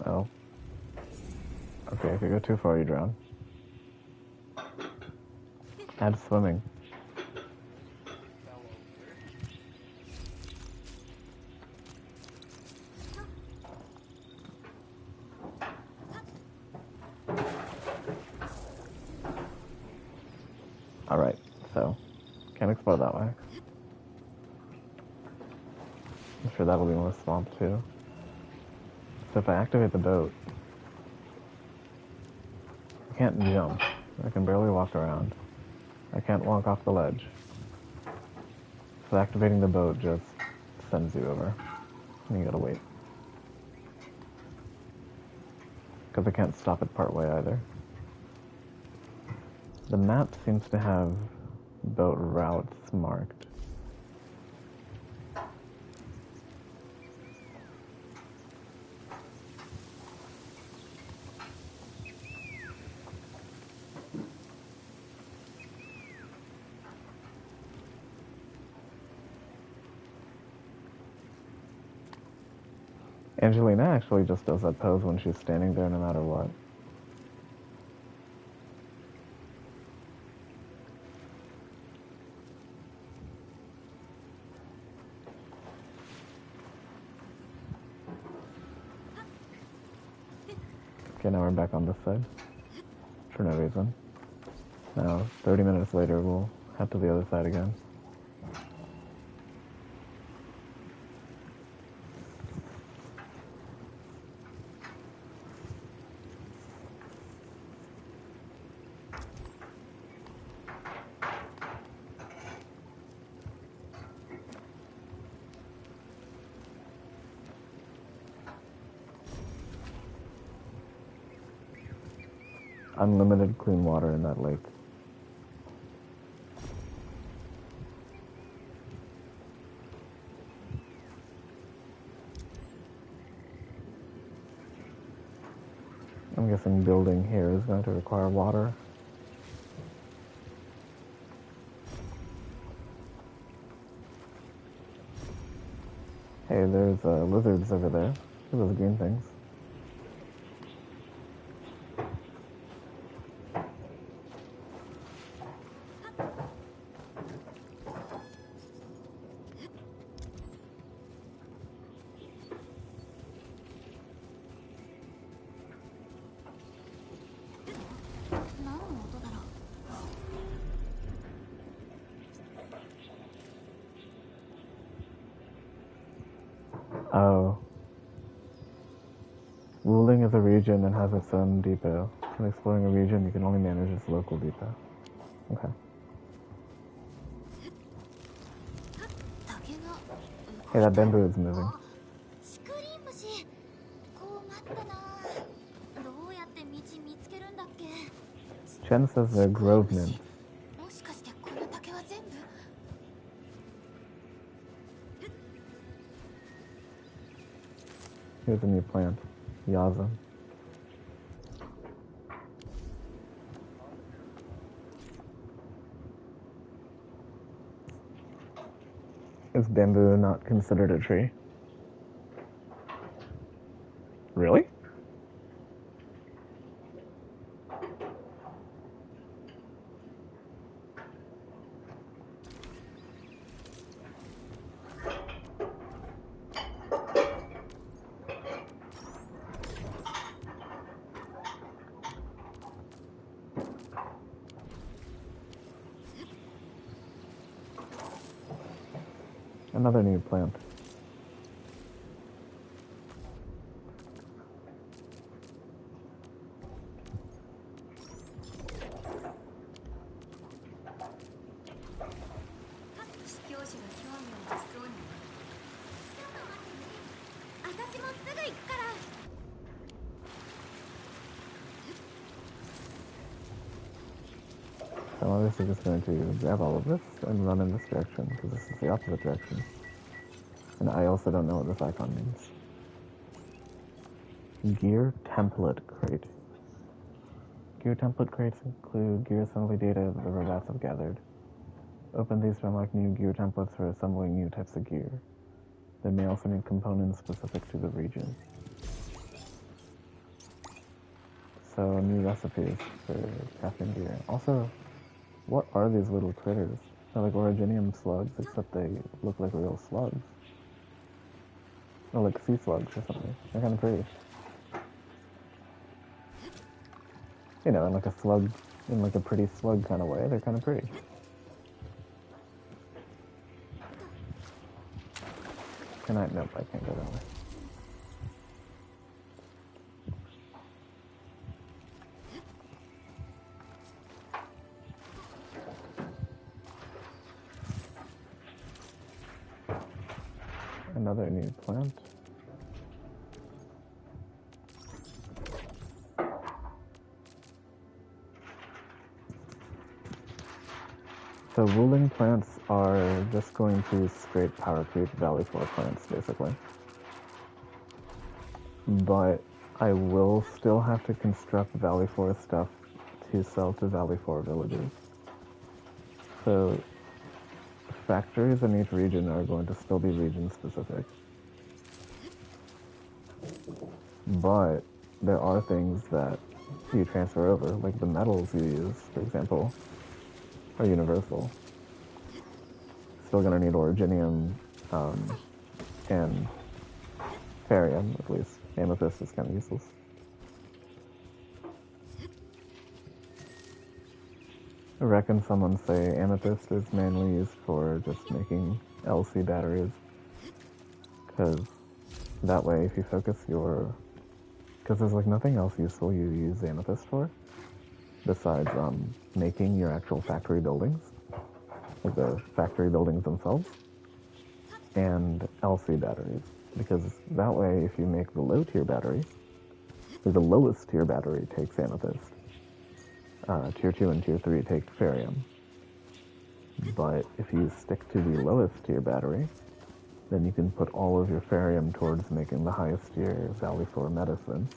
Oh. Okay, if you go too far, you drown. Add swimming. Alright, so can't explore that way. I'm sure that'll be more swamp too. So if I activate the boat, I can't jump. I can barely walk around. I can't walk off the ledge. So activating the boat just sends you over. And you gotta wait. Because I can't stop it part way either. The map seems to have boat routes marked. Angelina actually just does that pose when she's standing there no matter what. Okay, now we're back on this side. For no reason. Now, 30 minutes later, we'll head to the other side again. Unlimited clean water in that lake. I'm guessing building here is going to require water. Hey, there's lizards over there. Look at those green things. Oh. Wuling is a region and has its own depot. When exploring a region, you can only manage its local depot. Okay. Hey, that bamboo is moving. Chen says they're grove nymphs. Here's a new plant. Yaza. Is bamboo not considered a tree? Really? Another new plant. I'm obviously just going to grab all of this and run in this direction, because this is the opposite direction. And I also don't know what this icon means. Gear template crate. Gear template crates include gear assembly data that the robots have gathered. Open these to unlock new gear templates for assembling new types of gear. They may also need components specific to the region. So, new recipes for crafting gear. Also, what are these little critters? They're like originium slugs, except they look like real slugs. Or like sea slugs or something. They're kind of pretty. You know, in like a slug, in like a pretty slug kind of way, they're kind of pretty. Can I? Nope, I can't go that way. Another new plant. So Wuling plants are just going to scrape power creep Valley 4 plants, basically. But I will still have to construct Valley 4 stuff to sell to Valley 4 villagers. So factories in each region are going to still be region specific. But there are things that you transfer over, like the metals you use, for example, are universal. Still gonna need originium and barium, at least. Amethyst is kind of useless. I reckon someone say amethyst is mainly used for just making LC batteries, because that way if you focus your... because there's like nothing else useful you use amethyst for, besides making your actual factory buildings, like the factory buildings themselves, and LC batteries. Because that way, if you make the low tier battery, the lowest tier battery takes amethyst. Tier 2 and Tier 3 take barium. But if you stick to the lowest tier battery, then you can put all of your barium towards making the highest tier Valley 4 medicine,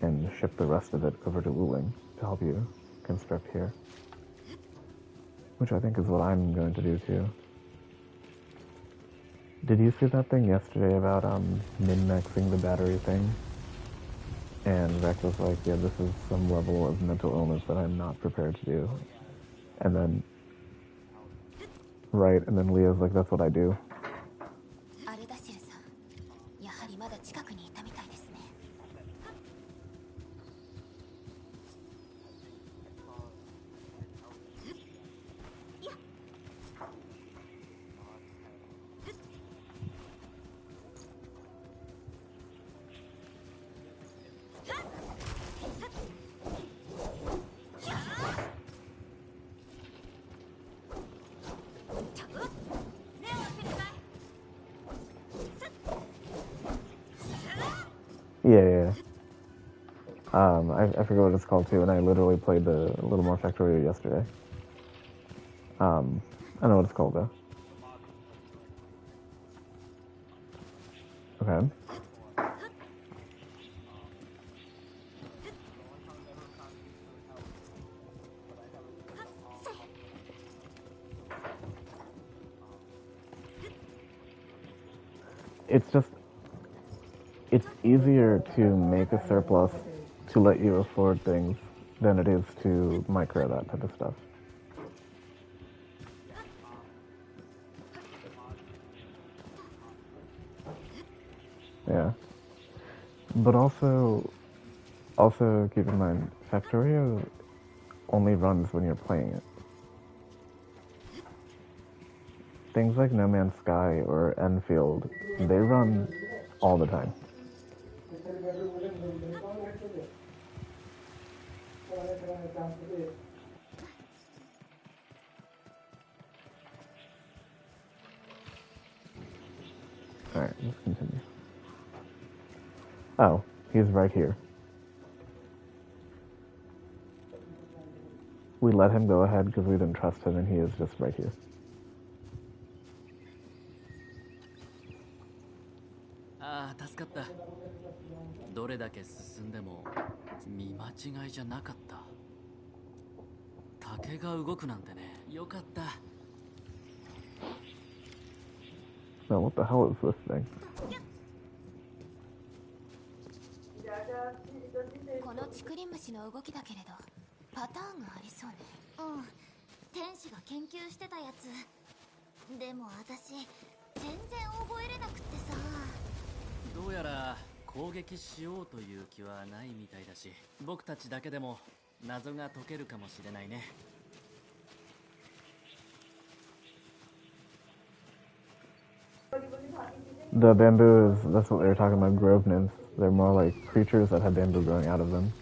and ship the rest of it over to Wuling to help you construct here. Which I think is what I'm going to do too. Did you see that thing yesterday about min-maxing the battery thing? And Rex was like, yeah, this is some level of mental illness that I'm not prepared to do. And then, right, and then Leah's like, that's what I do. Yeah. I forget what it's called too, and I literally played the Little More Factorio yesterday. I know what it's called though. Okay. It's just, it's easier to make a surplus to let you afford things than it is to micro that type of stuff. Yeah. But also keep in mind, Factorio only runs when you're playing it. Things like No Man's Sky or Enfield, they run all the time. Alright, let's continue. Oh, he's right here. We let him go ahead because we didn't trust him, and he is just right here. ああ、助かった。どれだけ進んでも見間違いじゃなかった。竹が動くなんてね。よかった。Now, what the hell is this thing? このチクリムシの動きだけれどパターンがありそうね。うん、天使が研究してたやつ。でも私全然覚えれなくってさ。どうやら攻撃しようという気はないみたいだし、僕たちだけでも謎が解けるかもしれないね。The bamboo is, that's what they were talking about, grove nymphs. They're more like creatures that have bamboo growing out of them.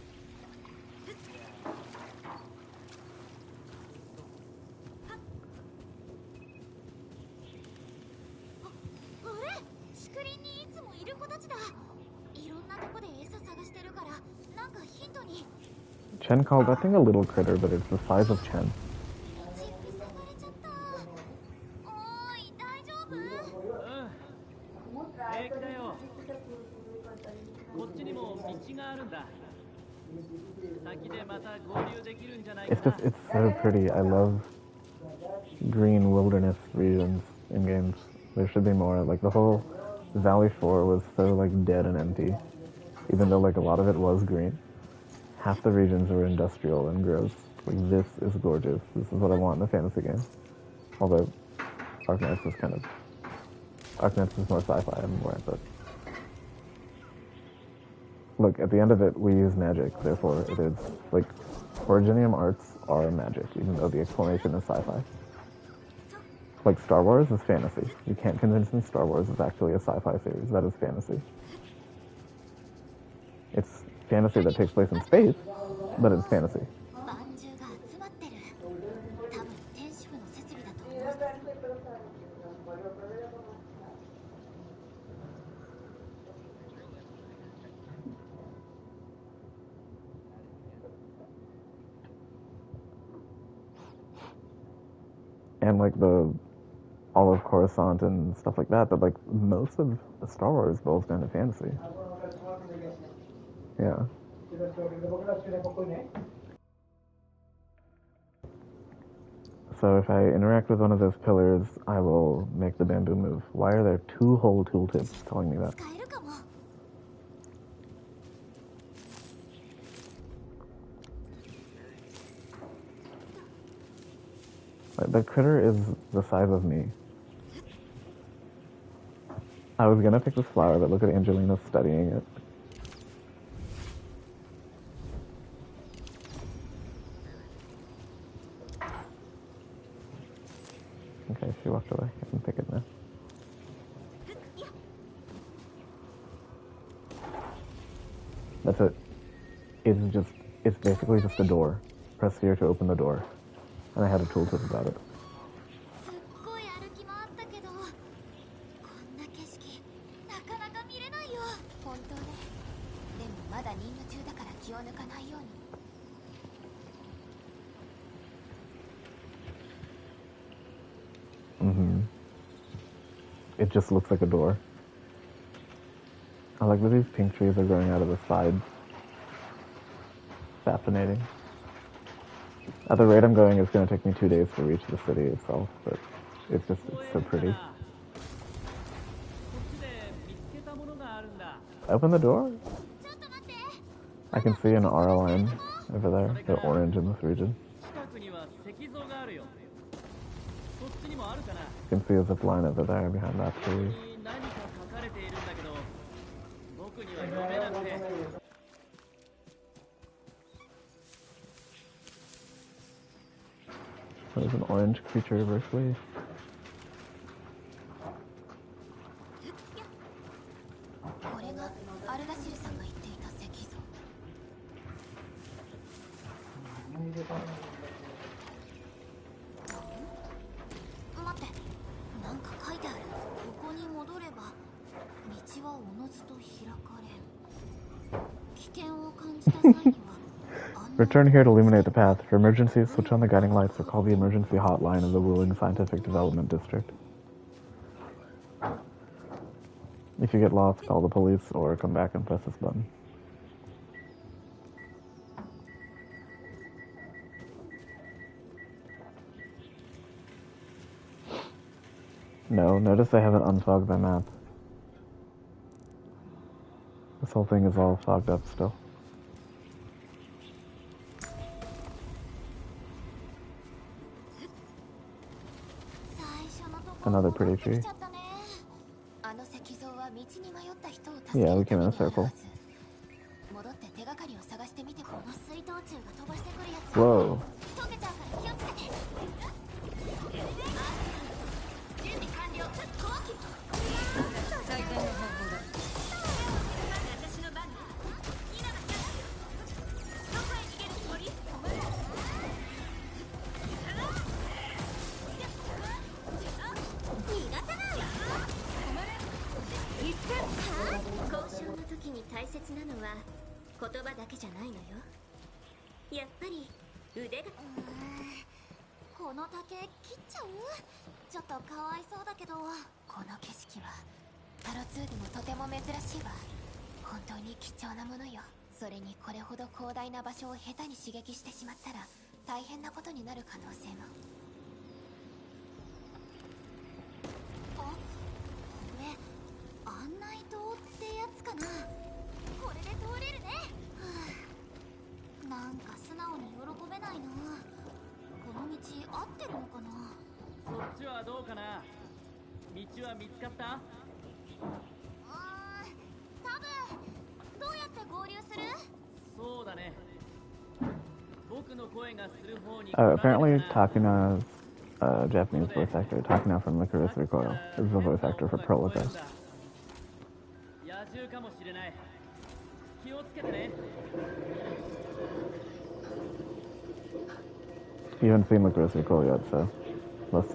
Chen called that thing a little critter, but it's the size of Chen. 平気だよ。こっちにも道があるんだ。先でまた合流できるんじゃないかな。It's so pretty. I love green wilderness regions in games. There should be more. Like the whole Valley 4 was so like dead and empty, even though like a lot of it was green. Half the regions were industrial and gross. Like this is gorgeous. This is what I want in a fantasy game. Although Arknights is kind of Arknights is more sci-fi and more, but look, at the end of it, we use magic. Therefore, it is like Originium arts are magic, even though the explanation is sci-fi. Like Star Wars is fantasy. You can't convince me Star Wars is actually a sci-fi series. That is fantasy. It's fantasy that takes place in space, but it's fantasy. And like all of Coruscant and stuff like that, but like most of Star Wars boils down to fantasy. Yeah. So if I interact with one of those pillars, I will make the bamboo move. Why are there 2 whole tooltips telling me that? The critter is the size of me. I was gonna pick this flower, but look at Angelina studying it. Okay, she walked away. I can pick it now. That's it. It's basically just a door. Press here to open the door. And I had a tooltip about it. It just looks like a door. I like that these pink trees are growing out of the sides. Fascinating. At the rate I'm going, it's going to take me 2 days to reach the city itself, but it's so pretty. Open the door? I can see an R line over there, the orange in this region. You can see a zip line over there behind that tree. There's an orange creature reversely. Return here to illuminate the path. For emergencies, switch on the guiding lights or call the emergency hotline of the Wuling Scientific Development District. If you get lost, call the police or come back and press this button. No, notice I haven't unfogged my map. This whole thing is all fogged up still. Another pretty tree. Yeah, we came in a circle. Whoa. Apparently Takuna's Japanese voice actor, Takuna from Licorice Recoil, is the voice actor for Prolica. You haven't seen Licorice Recoil yet, so let's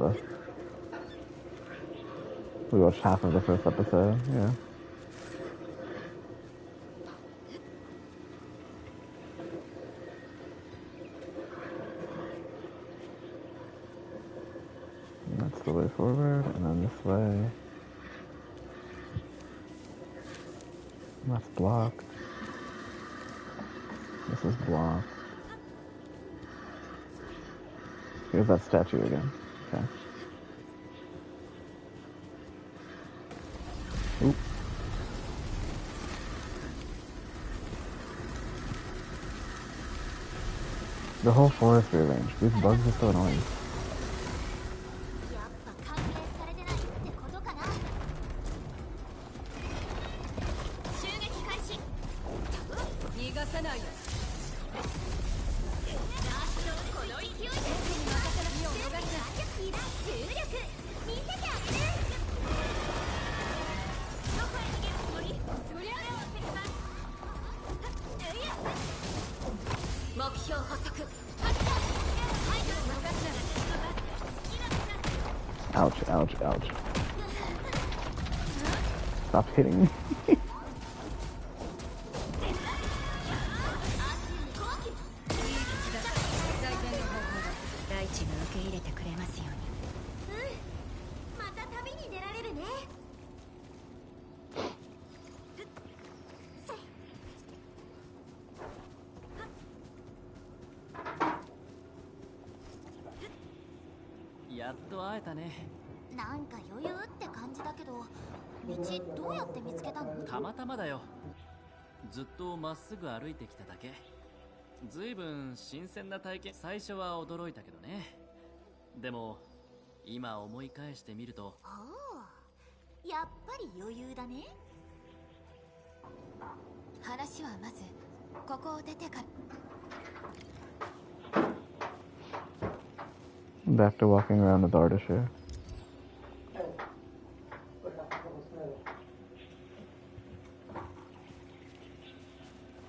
we watched half of the first episode, yeah. That's the way forward, and then this way. That's blocked. This is blocked. Here's that statue again. Okay. Oop. The whole forestry range. These bugs are so annoying. Ouch, ouch, ouch. Stop hitting me.やっと会えたね。なんか余裕って感じだけど、道どうやって見つけたの？たまたまだよ。ずっとまっすぐ歩いてきただけ。ずいぶん新鮮な体験。最初は驚いたけどね。でも今思い返してみると、やっぱり余裕だね。話はまずここを出てから。Back to walking around with artist here.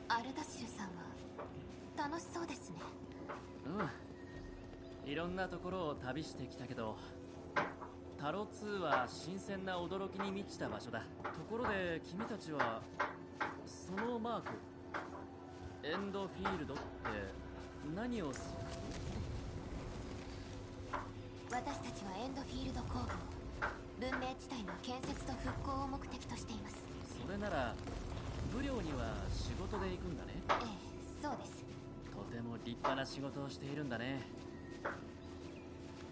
アルダシルさんは楽しそうですね。いろんなところを旅してきたけど、タロ2は新鮮な驚きに満ちた場所だ。ところで君たちはそのマーク。エンドフィールドって何をす私たちはエンドフィールド工業、文明地帯の建設と復興を目的としています。それならブ寮には仕事で行くんだね。ええ、そうです。とても立派な仕事をしているんだね。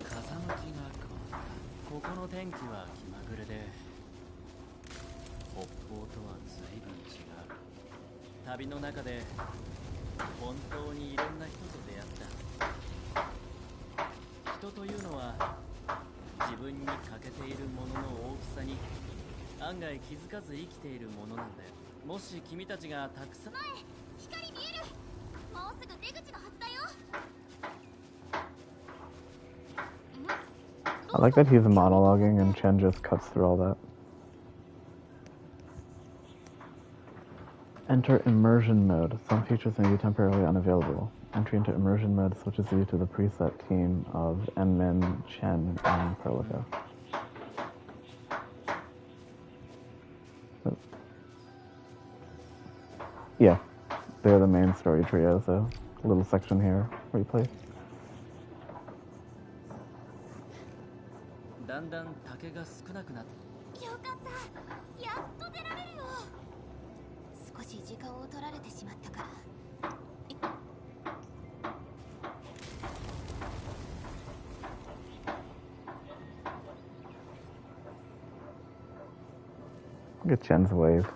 風向きが変わった。ここの天気は気まぐれで北方とは随分違う。旅の中で本当にいろんな人と出会った。人というのは自分に欠けているものの大きさに案外気づかず生きているものなんだよ。もし君たちがたくさん光見える。もうすぐ出口のはずだよ。 I like that he's monologuing and Chen just cuts through all that. Enter immersion mode. Some features may be temporarily unavailable. Entry into immersion mode switches you to the preset team of Enmin, Chen, and Perlica. Yeah, they're the main story trio, so a little section here where you play. だんだん竹が少なくなって。よかった。やっと出られるよ。少し時間を取られてしまったから。Look at Chen's wave.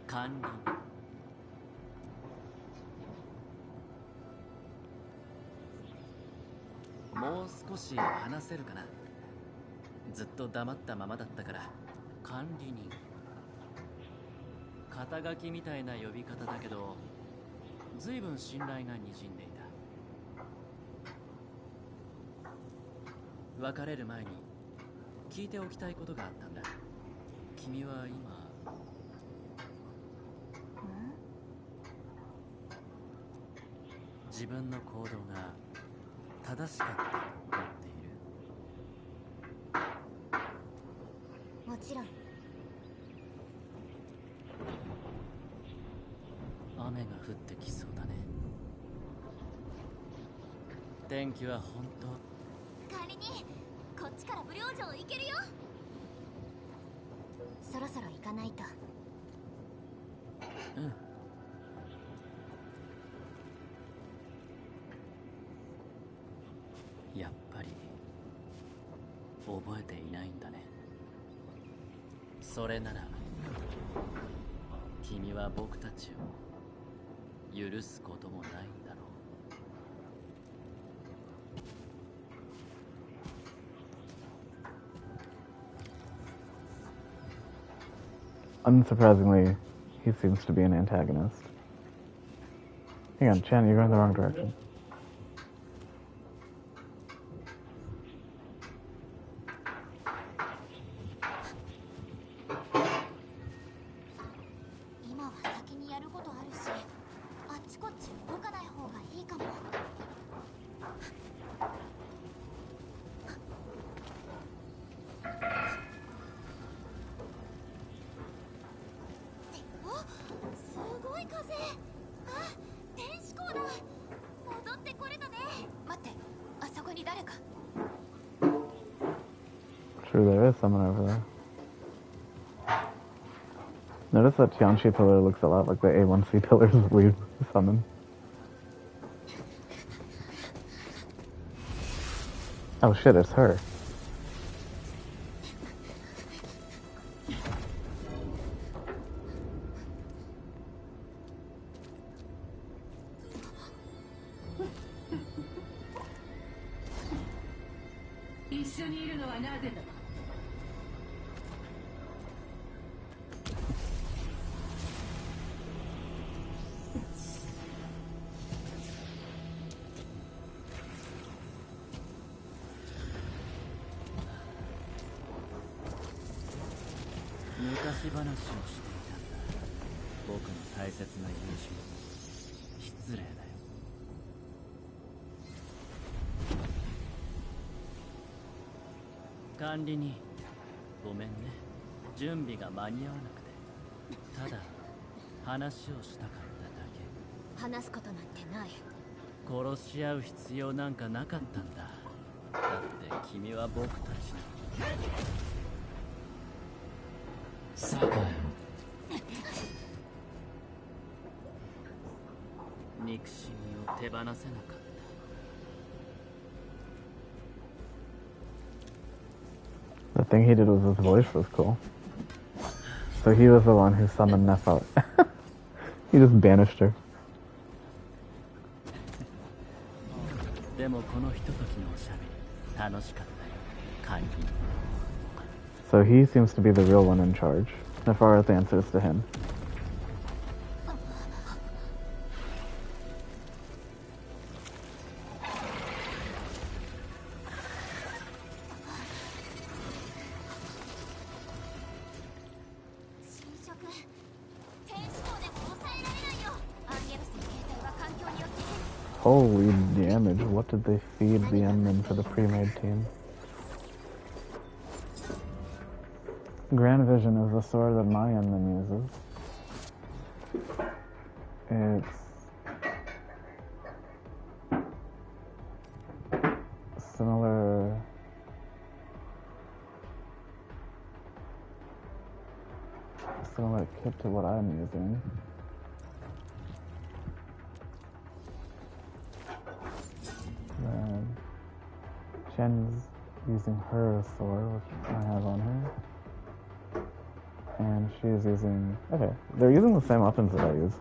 管理。もう少し話せるかな。ずっと黙ったままだったから。管理人。肩書きみたいな呼び方だけど随分信頼がにじんでいた。別れる前に聞いておきたいことがあったんだ。君は今自分の行動が正しかったと思っている？もちろん。雨が降ってきそうだね。天気は本当。管理人、こっちから無料城行けるよ。そろそろ行かないと。うん。やっぱり覚えていないんだね。それなら君は僕たちを許すこともないんだろう。Unsurprisingly, he seems to be an antagonist. Hang on, Chen, you're going the wrong direction. True, there is someone over there. Notice that Tianchi pillar looks a lot like the A1C pillars we've summoned. Oh shit, it's her.昔話をしていたんだ。僕の大切な友人。失礼だよ。管理人、ごめんね。準備が間に合わなくて、ただ話をしたかっただけ。話すことなんてない。殺し合う必要なんかなかったんだ。だって君は僕たちのさかよ。憎しみを手放せなかった。 The thing he did with his voice was cool. So he was the one who summoned Neff out. He just banished her. でもこのひとときのおしゃべり楽しかったよ、管理。 So he seems to be the real one in charge. Nefaris answers to him. Holy damage, what did they feed the Endmen for the pre-made team? Grand Vision is the sword that my Endman uses. It's similar kit to what I'm using. Then Chen's using her sword, which I have on her. And she's using... Okay, they're using the same weapons that I use.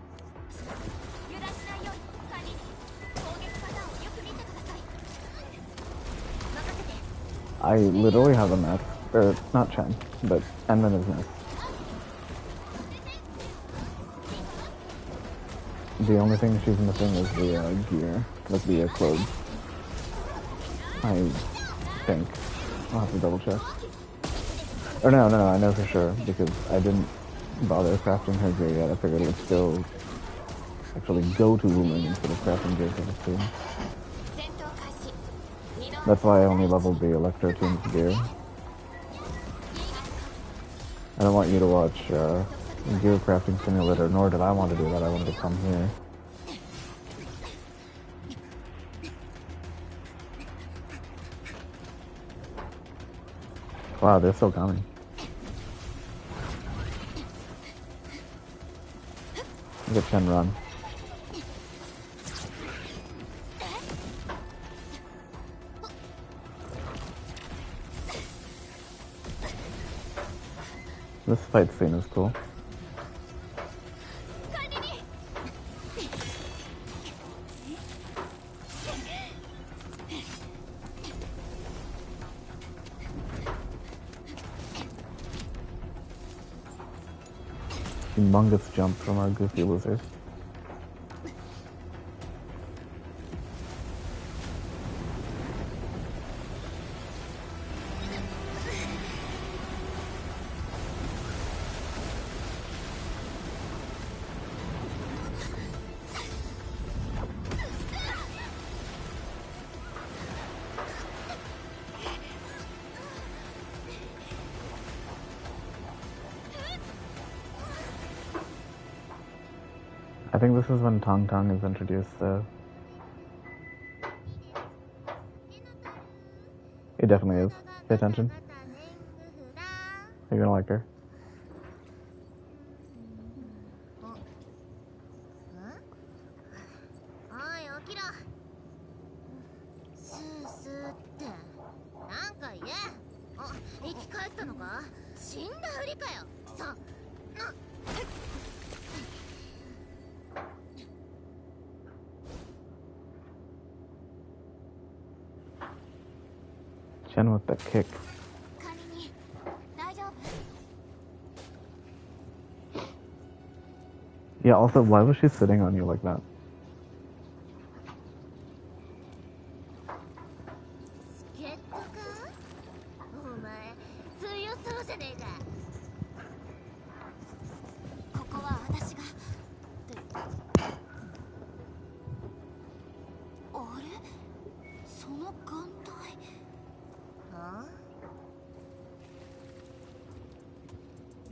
I literally have a mess. Or, not Chen, but Endman is next. The only thing she's missing is the gear, like the clothes. I think. I'll have to double check. Or no, I know for sure, because I didn't bother crafting her gear yet. I figured let's go actually go to Wuling instead of crafting gear for the team. That's why I only leveled the Electro team's gear. I don't want you to watch Gear Crafting Simulator, nor did I want to do that. I wanted to come here. Wow, they're still coming. Look at Chen run. This fight scene is cool. Humongous jump from our goofy lizard. I think this is when Tong Tong is introduced, so... It definitely is. Pay attention. You're gonna like her. Chen with the kick. Yeah, also, why was she sitting on you like that?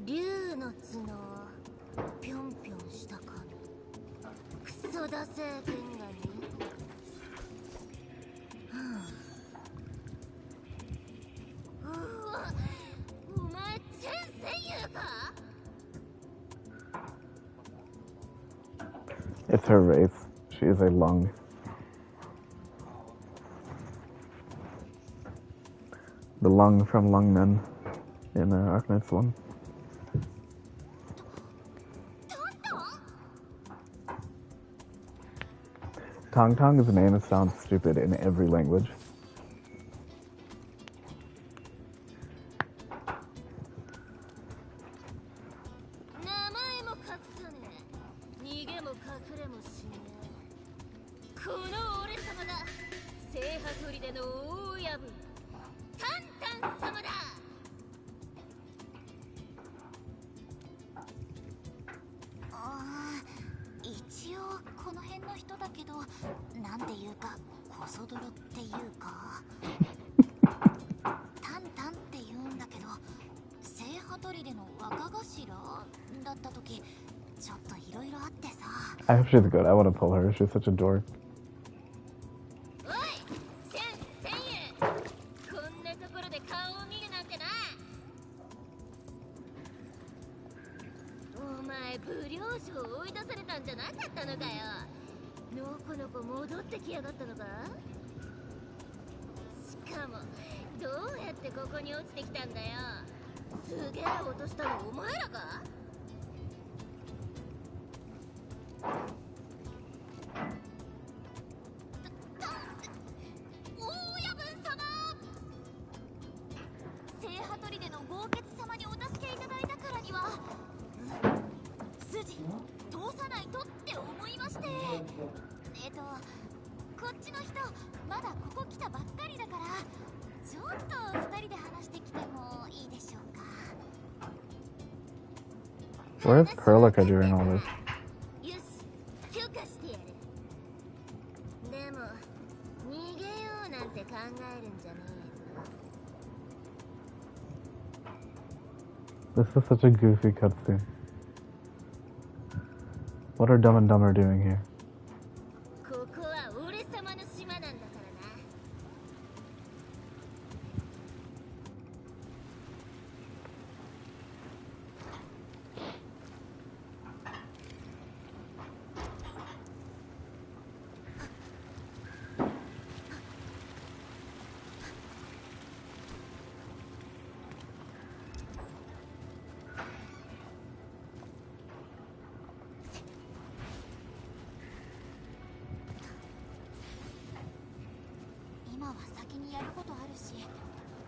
竜の角ぴょんぴょんした髪クソだせー剣がにうわ、お前全戦友か。 It's her race. She is a lung. The lung from Lungmen in Arknights 1. Tong Tong is a name that sounds stupid in every language. 名前も隠さねえ、逃げも隠れもしねえ。この俺様が聖波砦の大親分タンタン様だ。一応この辺の人だけど、なんていうかコソ泥っていうかタンタンって言うんだけど、聖波砦の若頭だった時ちょっといろいろあってさ。 I hope she's good. I want to pull her. She's such a dork. おい、千友、こんなところで顔を見るなんてな。お前不良少追い出されたんじゃなかったのかよ。のこのこ戻ってきやがったのか。しかもどうやってここに落ちてきたんだよ。すげえ落としたのお前らか。大親分様、聖波砦の豪傑様にお助けいただいたからには筋通さないとって思いまして。こっちの人まだここ来たばっかりだから、ちょっと二人で話してきてもいいでしょうか。 Where's Perlica during all this? よし、許可してやる。でも逃げようなんて考えるんじゃねえぞ。 This is such a goofy cutscene. What are Dumb and Dumber doing here? ここは俺様の島なんだからな。今は先にやることあるし、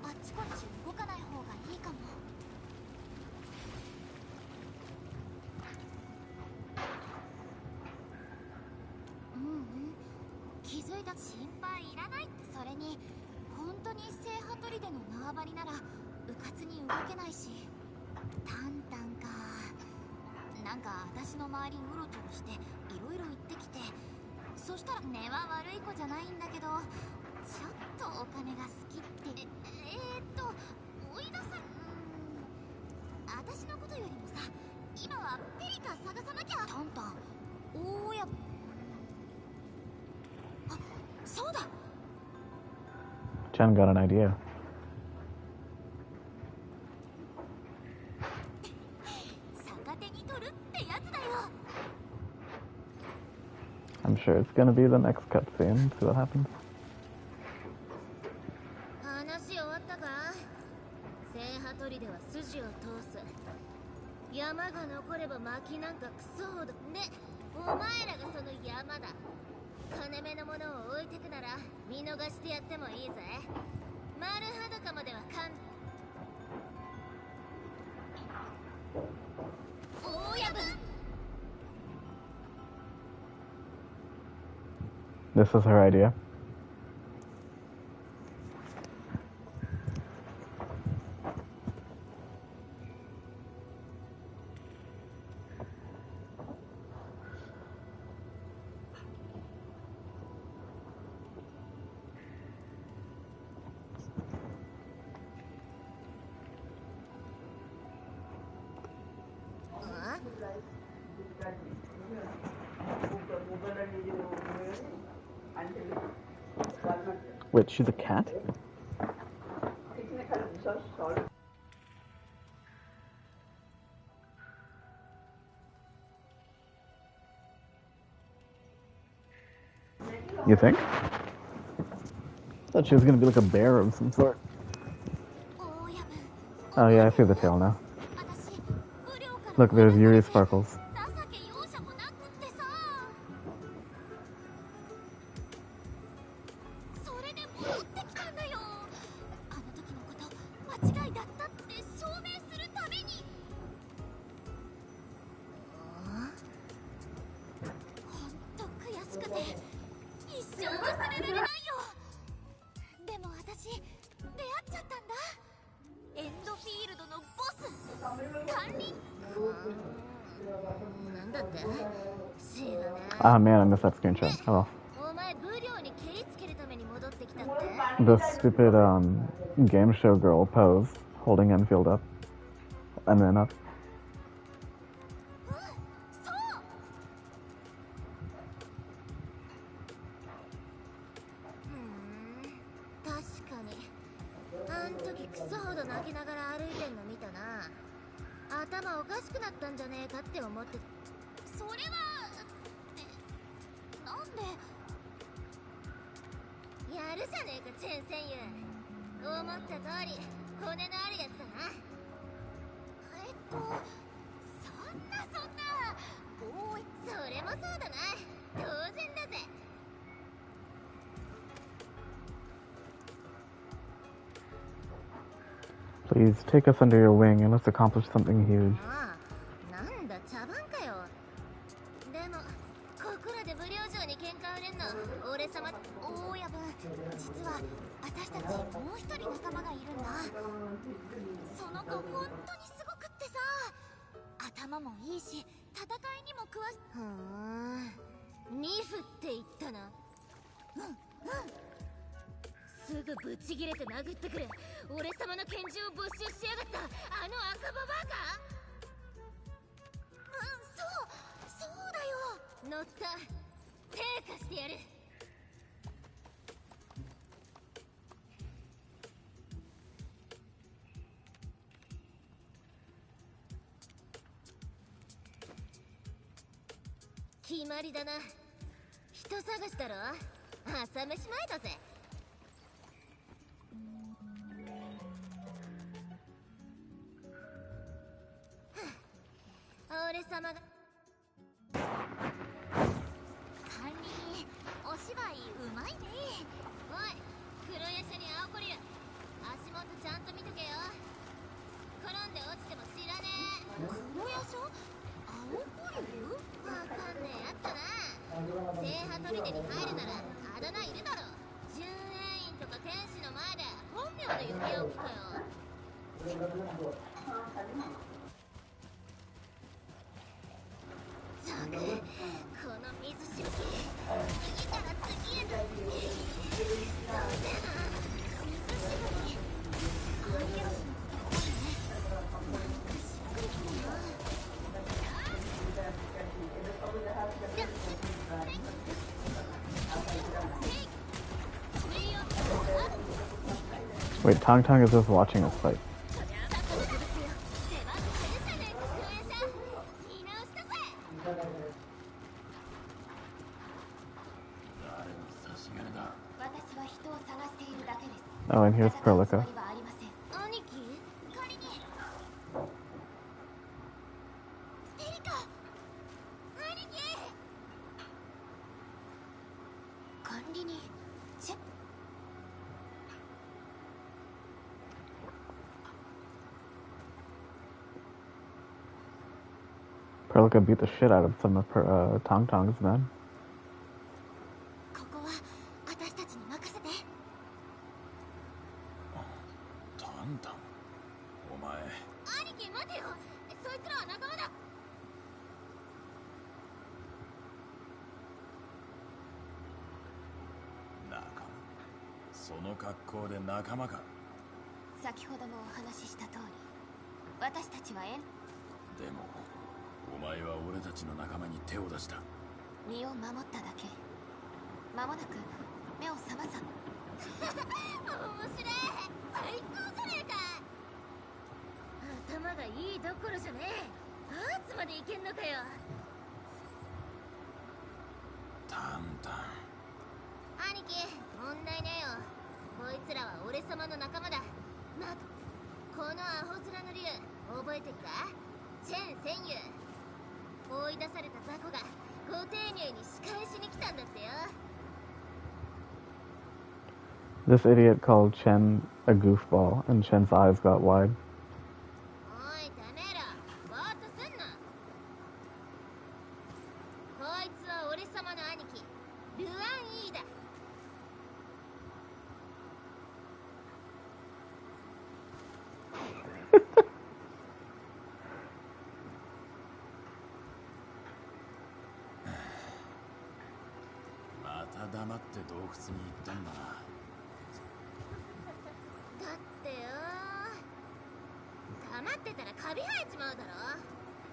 あっちこっち動かない方がいいかも。気づいた。心配いらない。それに本当に聖波砦の縄張りならうかつに動けないし。タンタンか。なんか私の周りうろちょろしていろいろ言ってきて、そしたら根は悪い子じゃないんだけど、ちょっとお金が好きって。追い出さ私のことよりもさ、今はペリカ探さなきゃ。タンタン、大家。あ、そうだ。 Chen got an idea. 逆手に取るってやつだよ。 I'm sure it's gonna be the next cutscene. See what happens. 話終わったか。聖波砦は筋を通す。山が残れば薪なんかクソほど。で、お前らがその山だ。金目のものを置いてくなら見逃してやってもいいぜ。マルハドカまでは大家分。 This is her idea. Wait, she's a cat? You think? Thought she was gonna be like a bear of some sort. Oh yeah, I see the tail now. Look, there's Yuri Sparkles. Ah man, I missed that screenshot. Oh well. The stupid game show girl pose, holding Enfield up. And then up. Please take us under your wing and let's accomplish something huge. Wait, Tong Tong is just watching us fight. Oh, and here's Perlica. Perlica beat the shit out of some of her Tong Tong's men. お前は俺たちの仲間に手を出した。身を守っただけ。間もなく目を覚まさ。面白い。最高じゃねえか。頭がいいどころじゃねえ。アーツまでいけんのかよ。タンタン。兄貴、問題ねえよ。こいつらは俺様の仲間だ。ま、このアホ面の竜、覚えてるか？チェン戦友。追い出された雑魚がご丁寧に仕返しに来たんだってよ。This idiot called Chen a goofball, and Chen's eyes got wide. おい、てめえら、ぼーっとすんな。こいつは俺様の兄貴、ルアンイーだ。また黙って洞窟に行ったんだな。だってよ、黙ってたらカビ生えちまうだろ。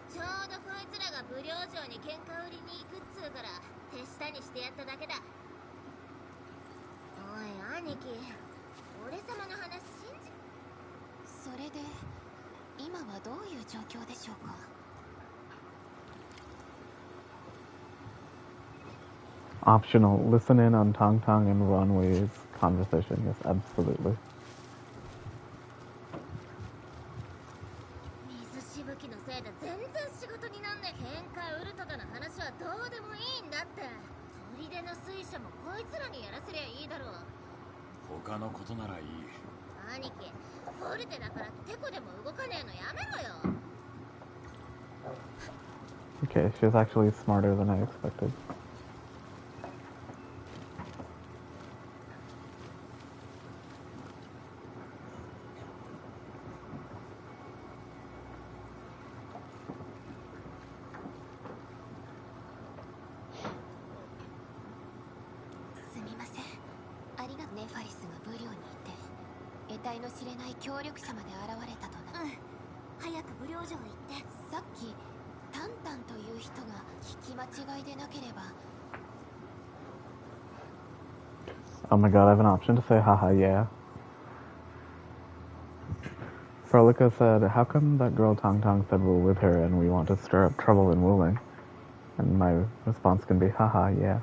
ちょうどこいつらが武領城に喧嘩売りに行くっつうから手下にしてやっただけだ。おい兄貴、俺様の話信じ。それで今はどういう状況でしょうか。Optional. Listen in on Tong Tong and Runway's conversation. Yes, absolutely. 水しぶきのせいで全然仕事になんねえ。喧嘩売るとかの話はどうでもいいんだって。砦の水車もこいつらにやらせりゃいいだろう。他のことならいい。兄貴、フォルテだからってテコでも動かねえのやめろよ。 Okay, she was actually smarter than I expected. Oh my god, I have an option to say haha yeah. Frolica said, how come that girl Tong Tong said we're with her and we want to stir up trouble in Wuling? And my response can be haha yeah.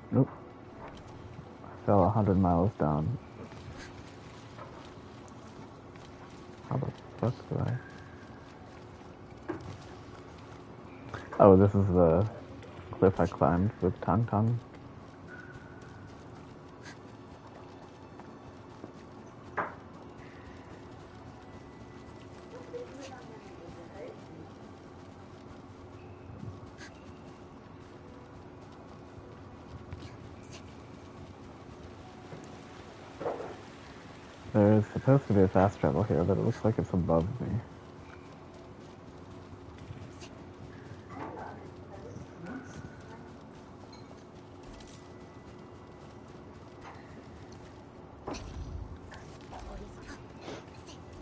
Nope. I fell 100 miles down. How the fuck did I? Oh, this is the cliff I climbed with Tong Tong. There's supposed to be a fast travel here, but it looks like it's above me.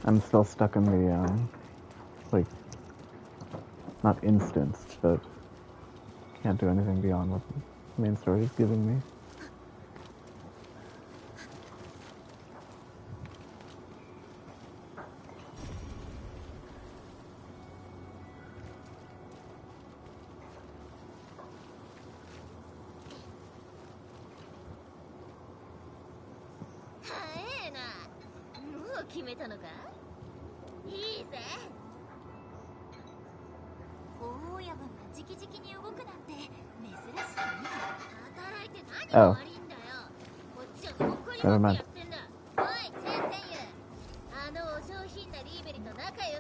I'm still stuck in the, like, not instanced, but can't do anything beyond what the main story is giving me. Oh. Never mind.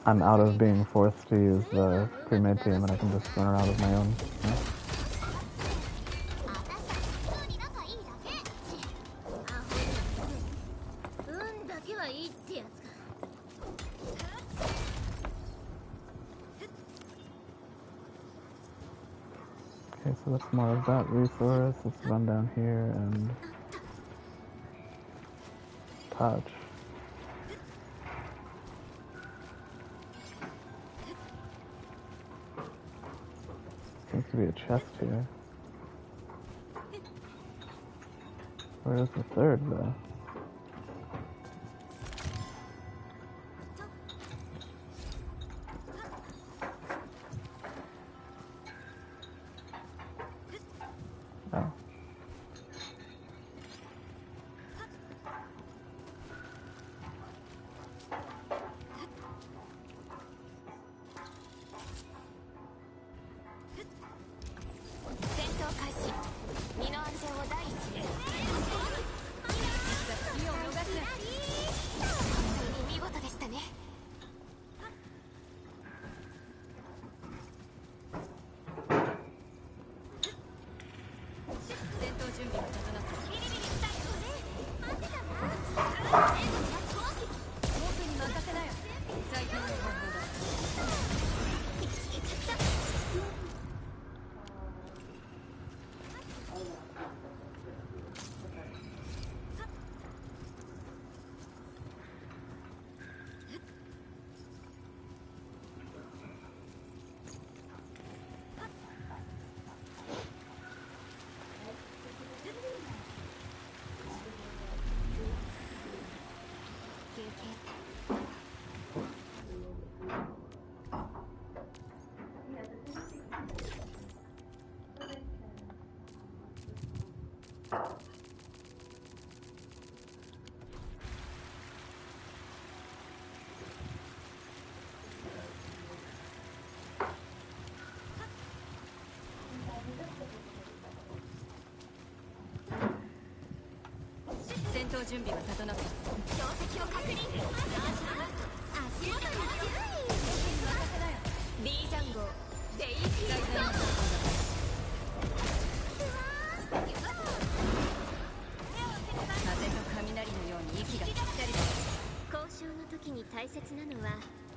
I'm out of being forced to use the pre-made team and I can just run around with my own. Yeah. Okay, so that's more of that resource. Let's run down here and touch. Seems to be a chest here. Where is the third, though? Oh.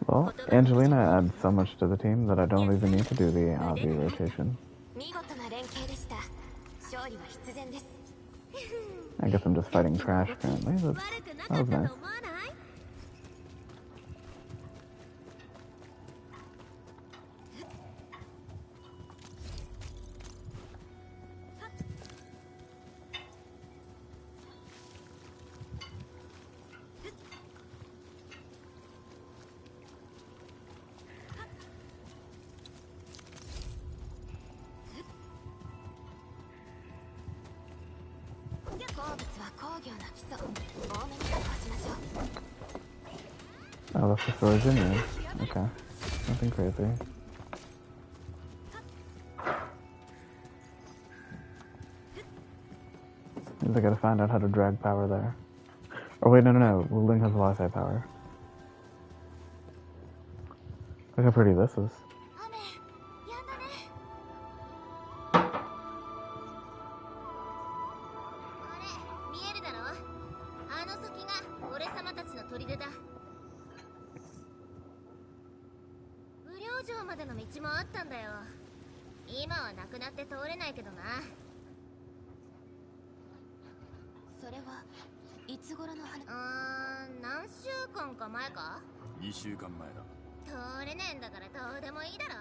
Well, Angelina adds so much to the team that I don't even need to do the Avi rotation. I guess I'm just fighting trash currently, but that was nice. Oh, that's the storage in there. Okay. Nothing crazy. Means I gotta find out how to drag power there. Oh wait, no. Wuling has Wi-Fi power. Look how pretty this is. 2週間前だ。通れねえんだからどうでもいいだろ。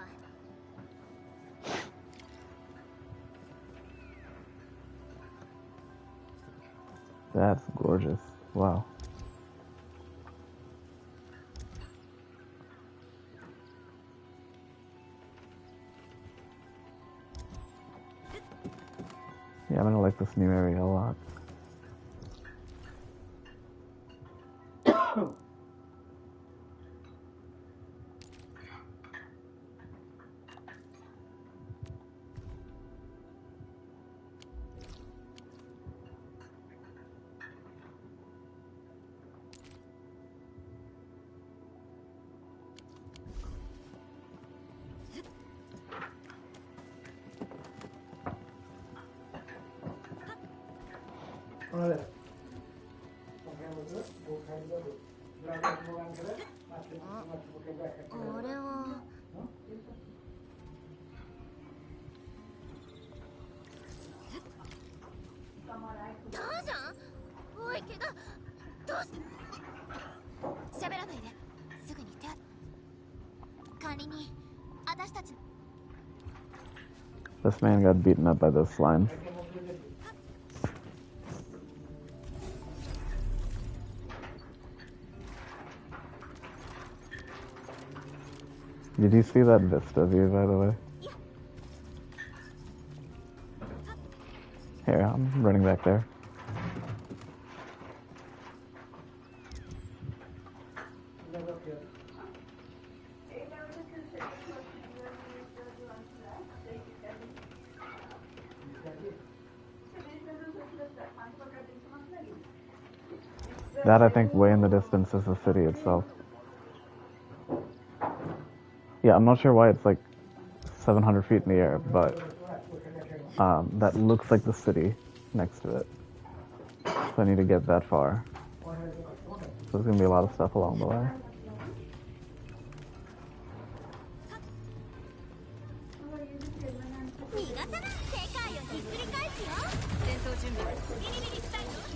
That's gorgeous. Wow. Yeah, I'm gonna like this new area a lot. This man got beaten up by those slimes. Did you see that vista view, by the way? Here, I'm running back there. That, I think, way in the distance is the city itself. Yeah, I'm not sure why it's like 700 feet in the air, but that looks like the city next to it. So I need to get that far. So there's going to be a lot of stuff along the way.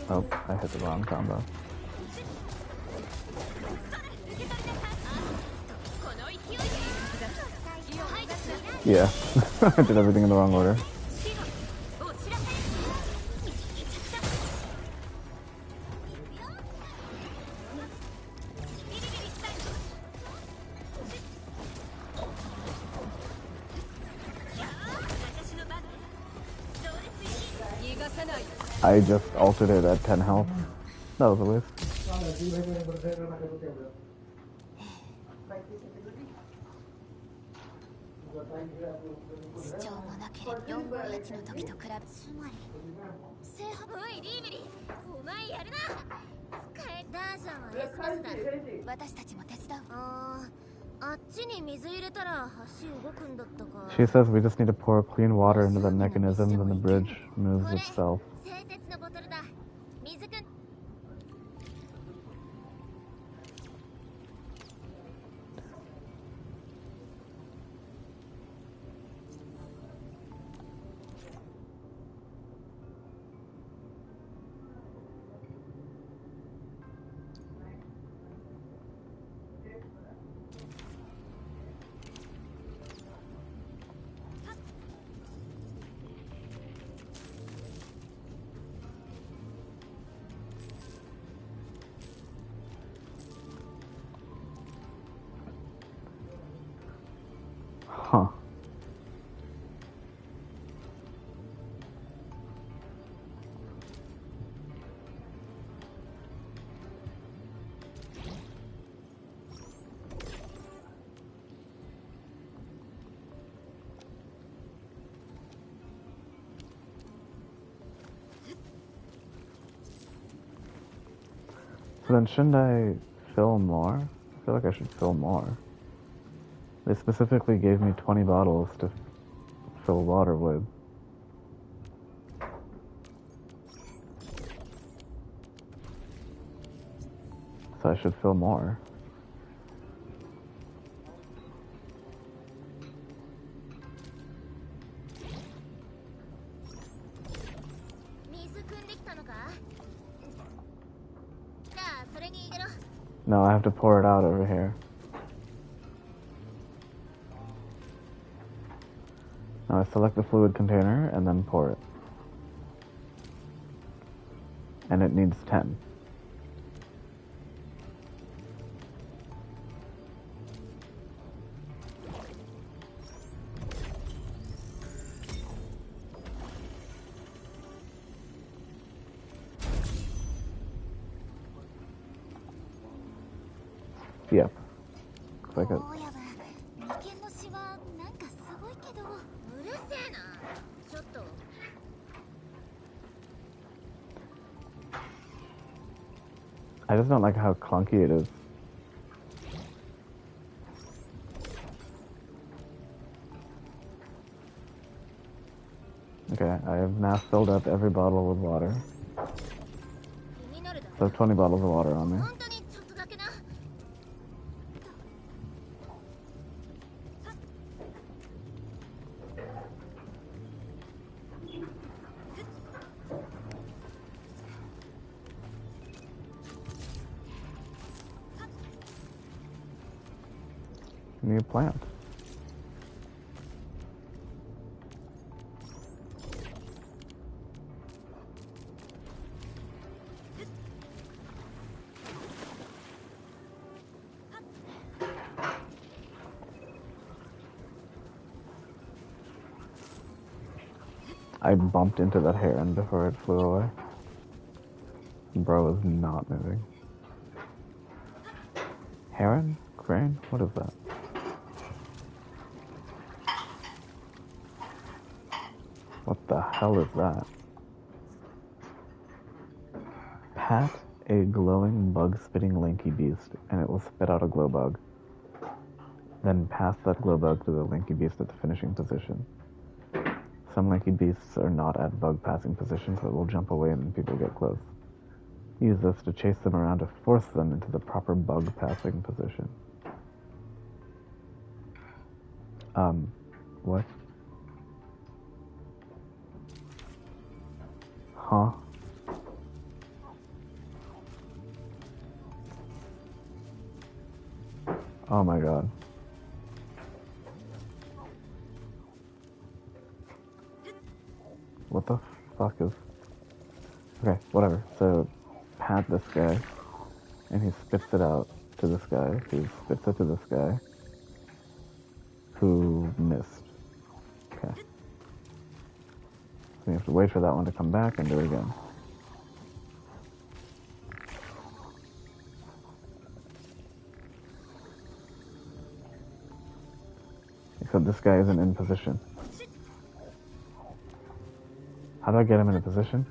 Oh, I hit the wrong combo. Yeah, I did everything in the wrong order. I just altered it at 10 health. That was a waste. She says we just need to pour clean water into the mechanism and the bridge moves itself. Huh. So then shouldn't I fill more? I feel like I should fill more. They specifically gave me 20 bottles to fill water with. So I should fill more. No, I have to pour it out over here. Now I select the fluid container and then pour it. And it needs 10. Yep. Looks like it. 親分、眉間のシワなんかすごいけど。うるせえな。ちょっと。I just don't like how clunky it is. Okay, I have now filled up every bottle with water. 気になるだ So 20 bottles of water on me. 本当にちょっとだけな。New plant. I bumped into that heron before it flew away. Bro is not moving. Heron? Crane? What is that? What the hell is that? Pat a glowing bug-spitting lanky beast, and it will spit out a glow bug. Then pass that glow bug to the lanky beast at the finishing position. Some lanky beasts are not at bug passing positions but will jump away when people get close. Use this to chase them around to force them into the proper bug passing position. What? Huh? Oh my god. What the fuck is... Okay, whatever. So, pat this guy, and he spits it out to this guy, who spits it to this guy, who missed. Okay. So you have to wait for that one to come back and do it again. Except this guy isn't in position. How do I get him in a position?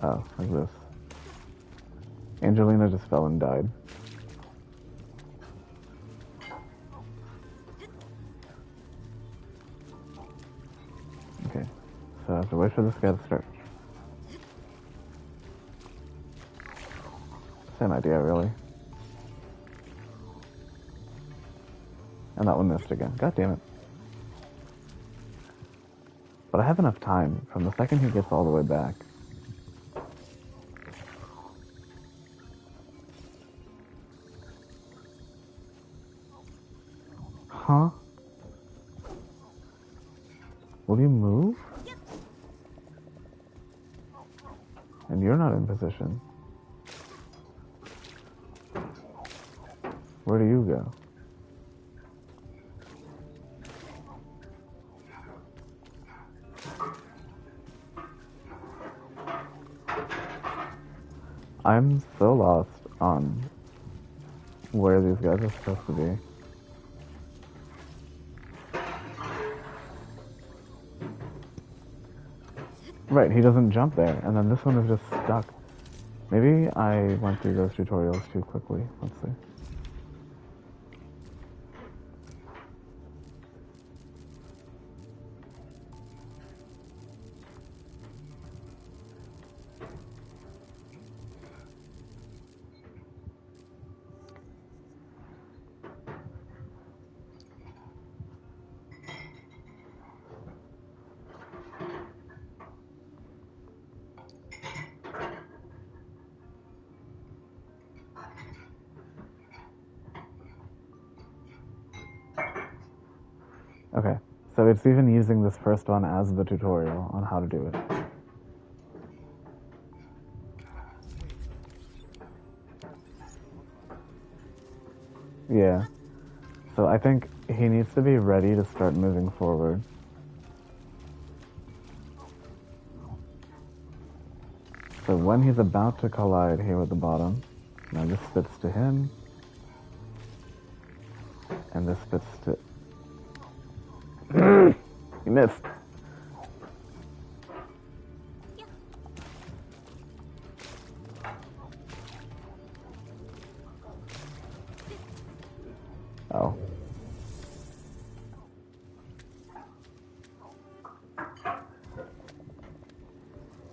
Oh, like this. Angelina just fell and died. Okay, so I have to wait for this guy to start. Same idea, really. And that one missed again. God damn it. But I have enough time from the second he gets all the way back. Huh? Will you move? And you're not in position. Where do you go? I'm so lost on where these guys are supposed to be. Right, he doesn't jump there, and then this one is just stuck. Maybe I went through those tutorials too quickly. Let's see. Okay, so it's even using this first one as the tutorial on how to do it. Yeah. So I think he needs to be ready to start moving forward. So when he's about to collide here with the bottom, now this spits to him, and this spits to... He missed. Oh.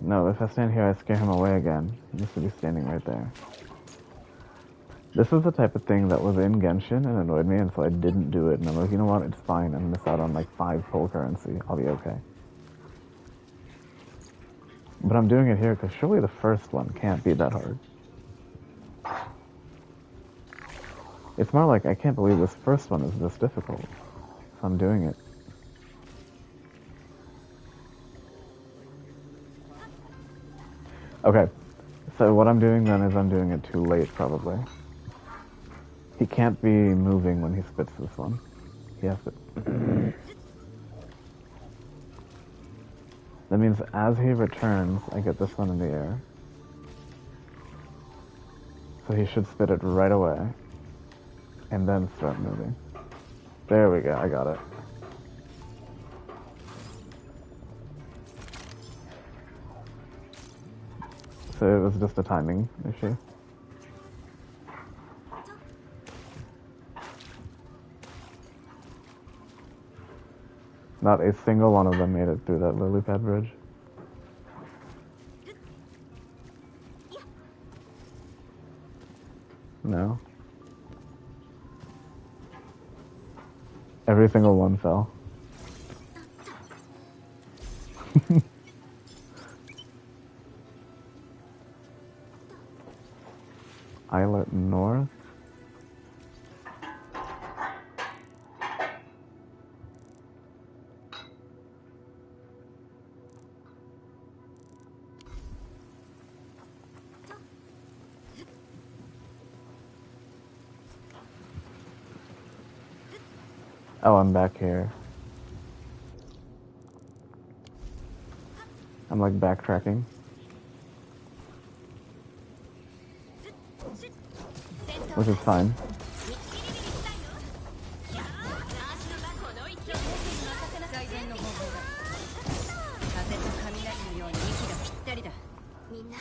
No, if I stand here, I scare him away again. He used to be standing right there. This is the type of thing that was in Genshin and annoyed me, and so I didn't do it. And I'm like, you know what? It's fine. I'm miss out on like 5 full currency. I'll be okay. But I'm doing it here because surely the first one can't be that hard. It's more like, I can't believe this first one is this difficult. So I'm doing it. Okay, so what I'm doing then is I'm doing it too late, probably. He can't be moving when he spits this one. He has to... That means as he returns, I get this one in the air. So he should spit it right away. And then start moving. There we go, I got it. So it was just a timing issue. Not a single one of them made it through that lily pad bridge. No. Every single one fell. Islet North. Oh, I'm back here. I'm like backtracking. Which is fine.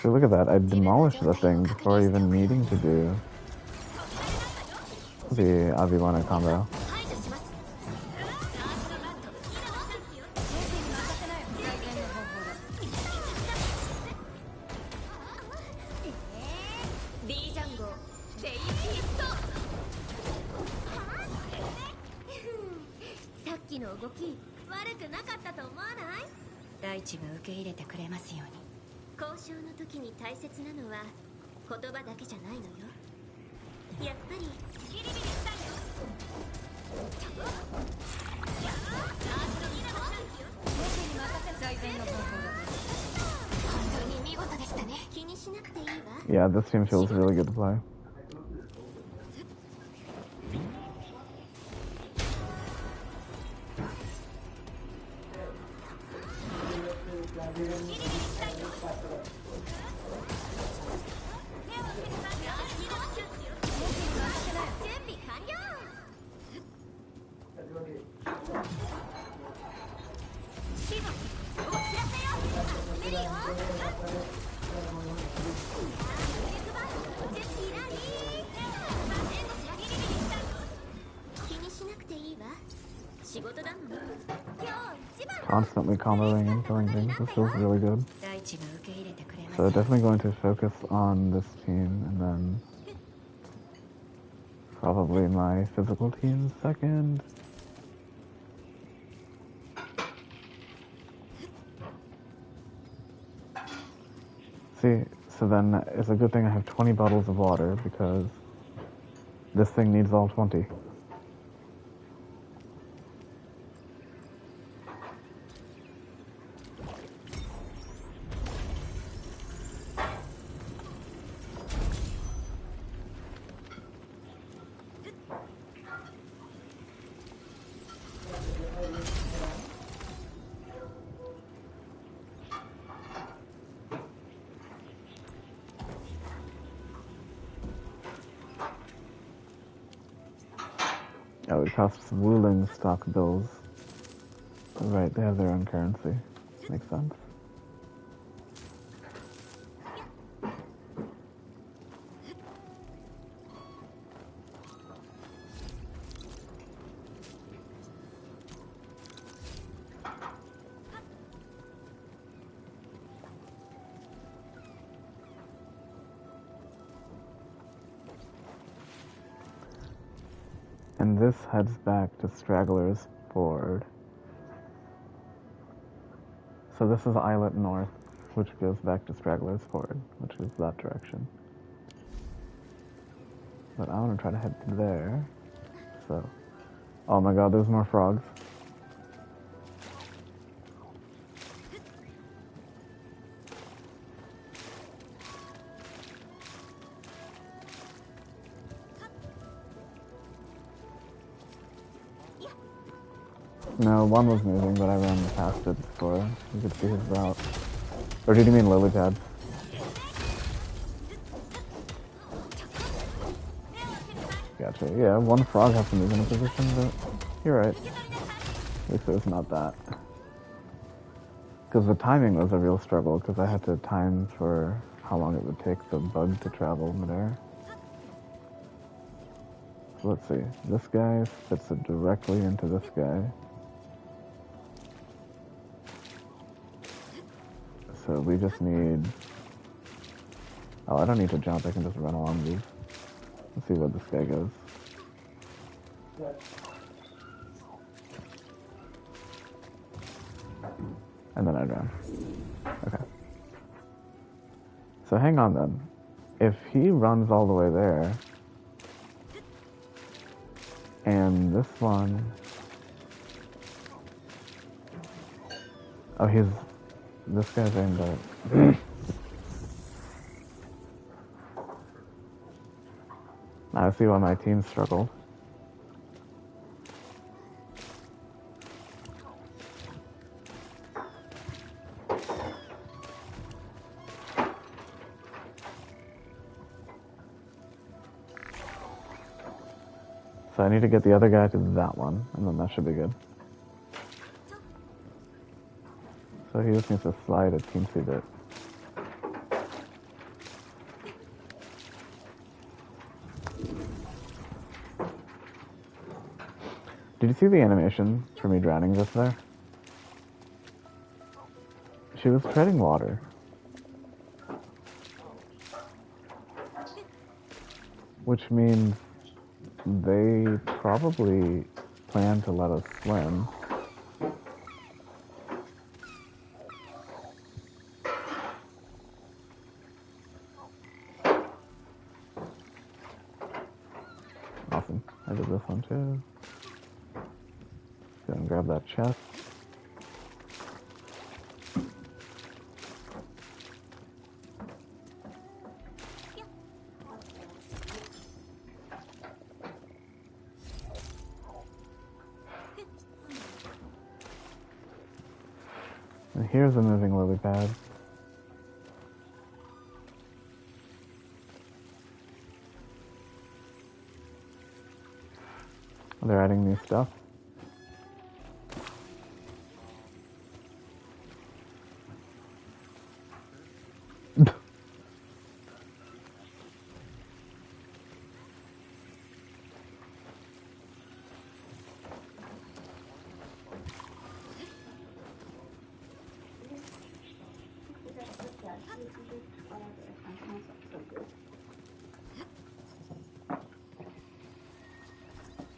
So look at that, I demolished the thing before even needing to do the Aviwana combo. Yeah, this team feels really good to play. Constantly comboing and killing things, this feels really good. So definitely going to focus on this team and then probably my physical team second. See, so then it's a good thing I have 20 bottles of water because this thing needs all 20. Oh, it costs Wuling stock bills. Right, they have their own currency. Makes sense. And this heads back to Straggler's Ford. So this is Islet North, which goes back to Straggler's Ford, which is that direction. But I want to try to head there. So, oh my god, there's more frogs. No, one was moving, but I ran past it before you could see his route. Or did you mean lily pads? Gotcha. Yeah, one frog has to move in a position, but you're right. At least it was not that. Because the timing was a real struggle, because I had to time for how long it would take the bug to travel midair. So let's see. This guy fits it directly into this guy. So we just need... Oh, I don't need to jump, I can just run along these. Let's see where this guy goes. And then I drown. Okay. So hang on then. If he runs all the way there, and this one... Oh, this guy's aimed at... I see why my team struggled. So I need to get the other guy to that one, and then that should be good. So he just needs to slide a teensy bit. Did you see the animation for me drowning just there? She was treading water. Which means they probably plan to let us swim. Awesome. I did this one too. Go and grab that chest. And here's a moving lily pad. They're adding new stuff.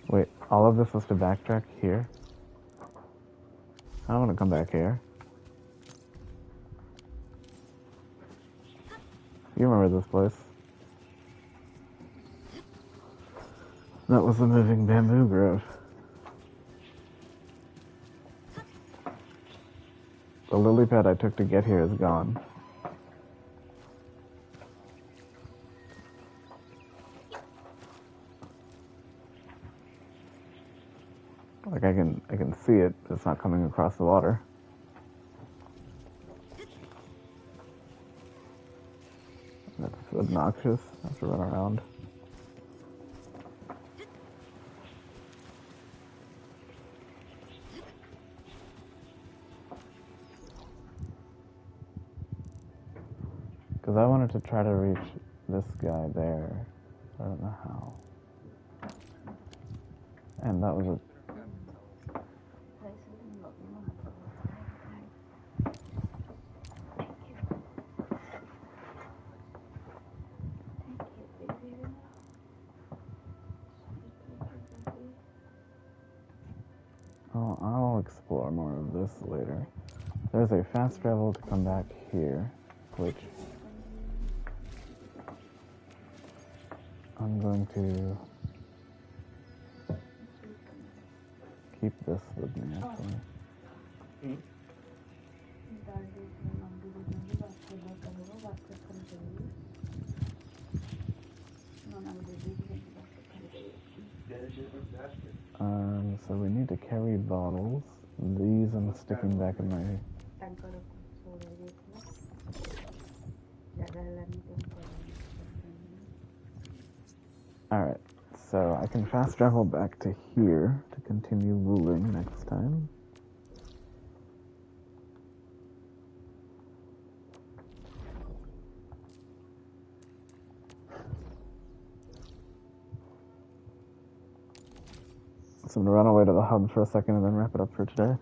Wait, all of this was to backtrack here? I don't want to come back here. You remember this place. That was the moving bamboo grove. The lily pad I took to get here is gone. Like I can see it, but it's not coming across the water. That's obnoxious. I have to run around. Because I wanted to try to reach this guy there. I don't know how. And that was a... Oh, I'll explore more of this later. There's a fast travel to come back here, which I'm going to keep this with me, actually. So we need to carry bottles. These I'm sticking back in my... Alright, so I can fast travel back to here to continue Wuling next time. So I'm going to run away to the hub for a second and then wrap it up for today.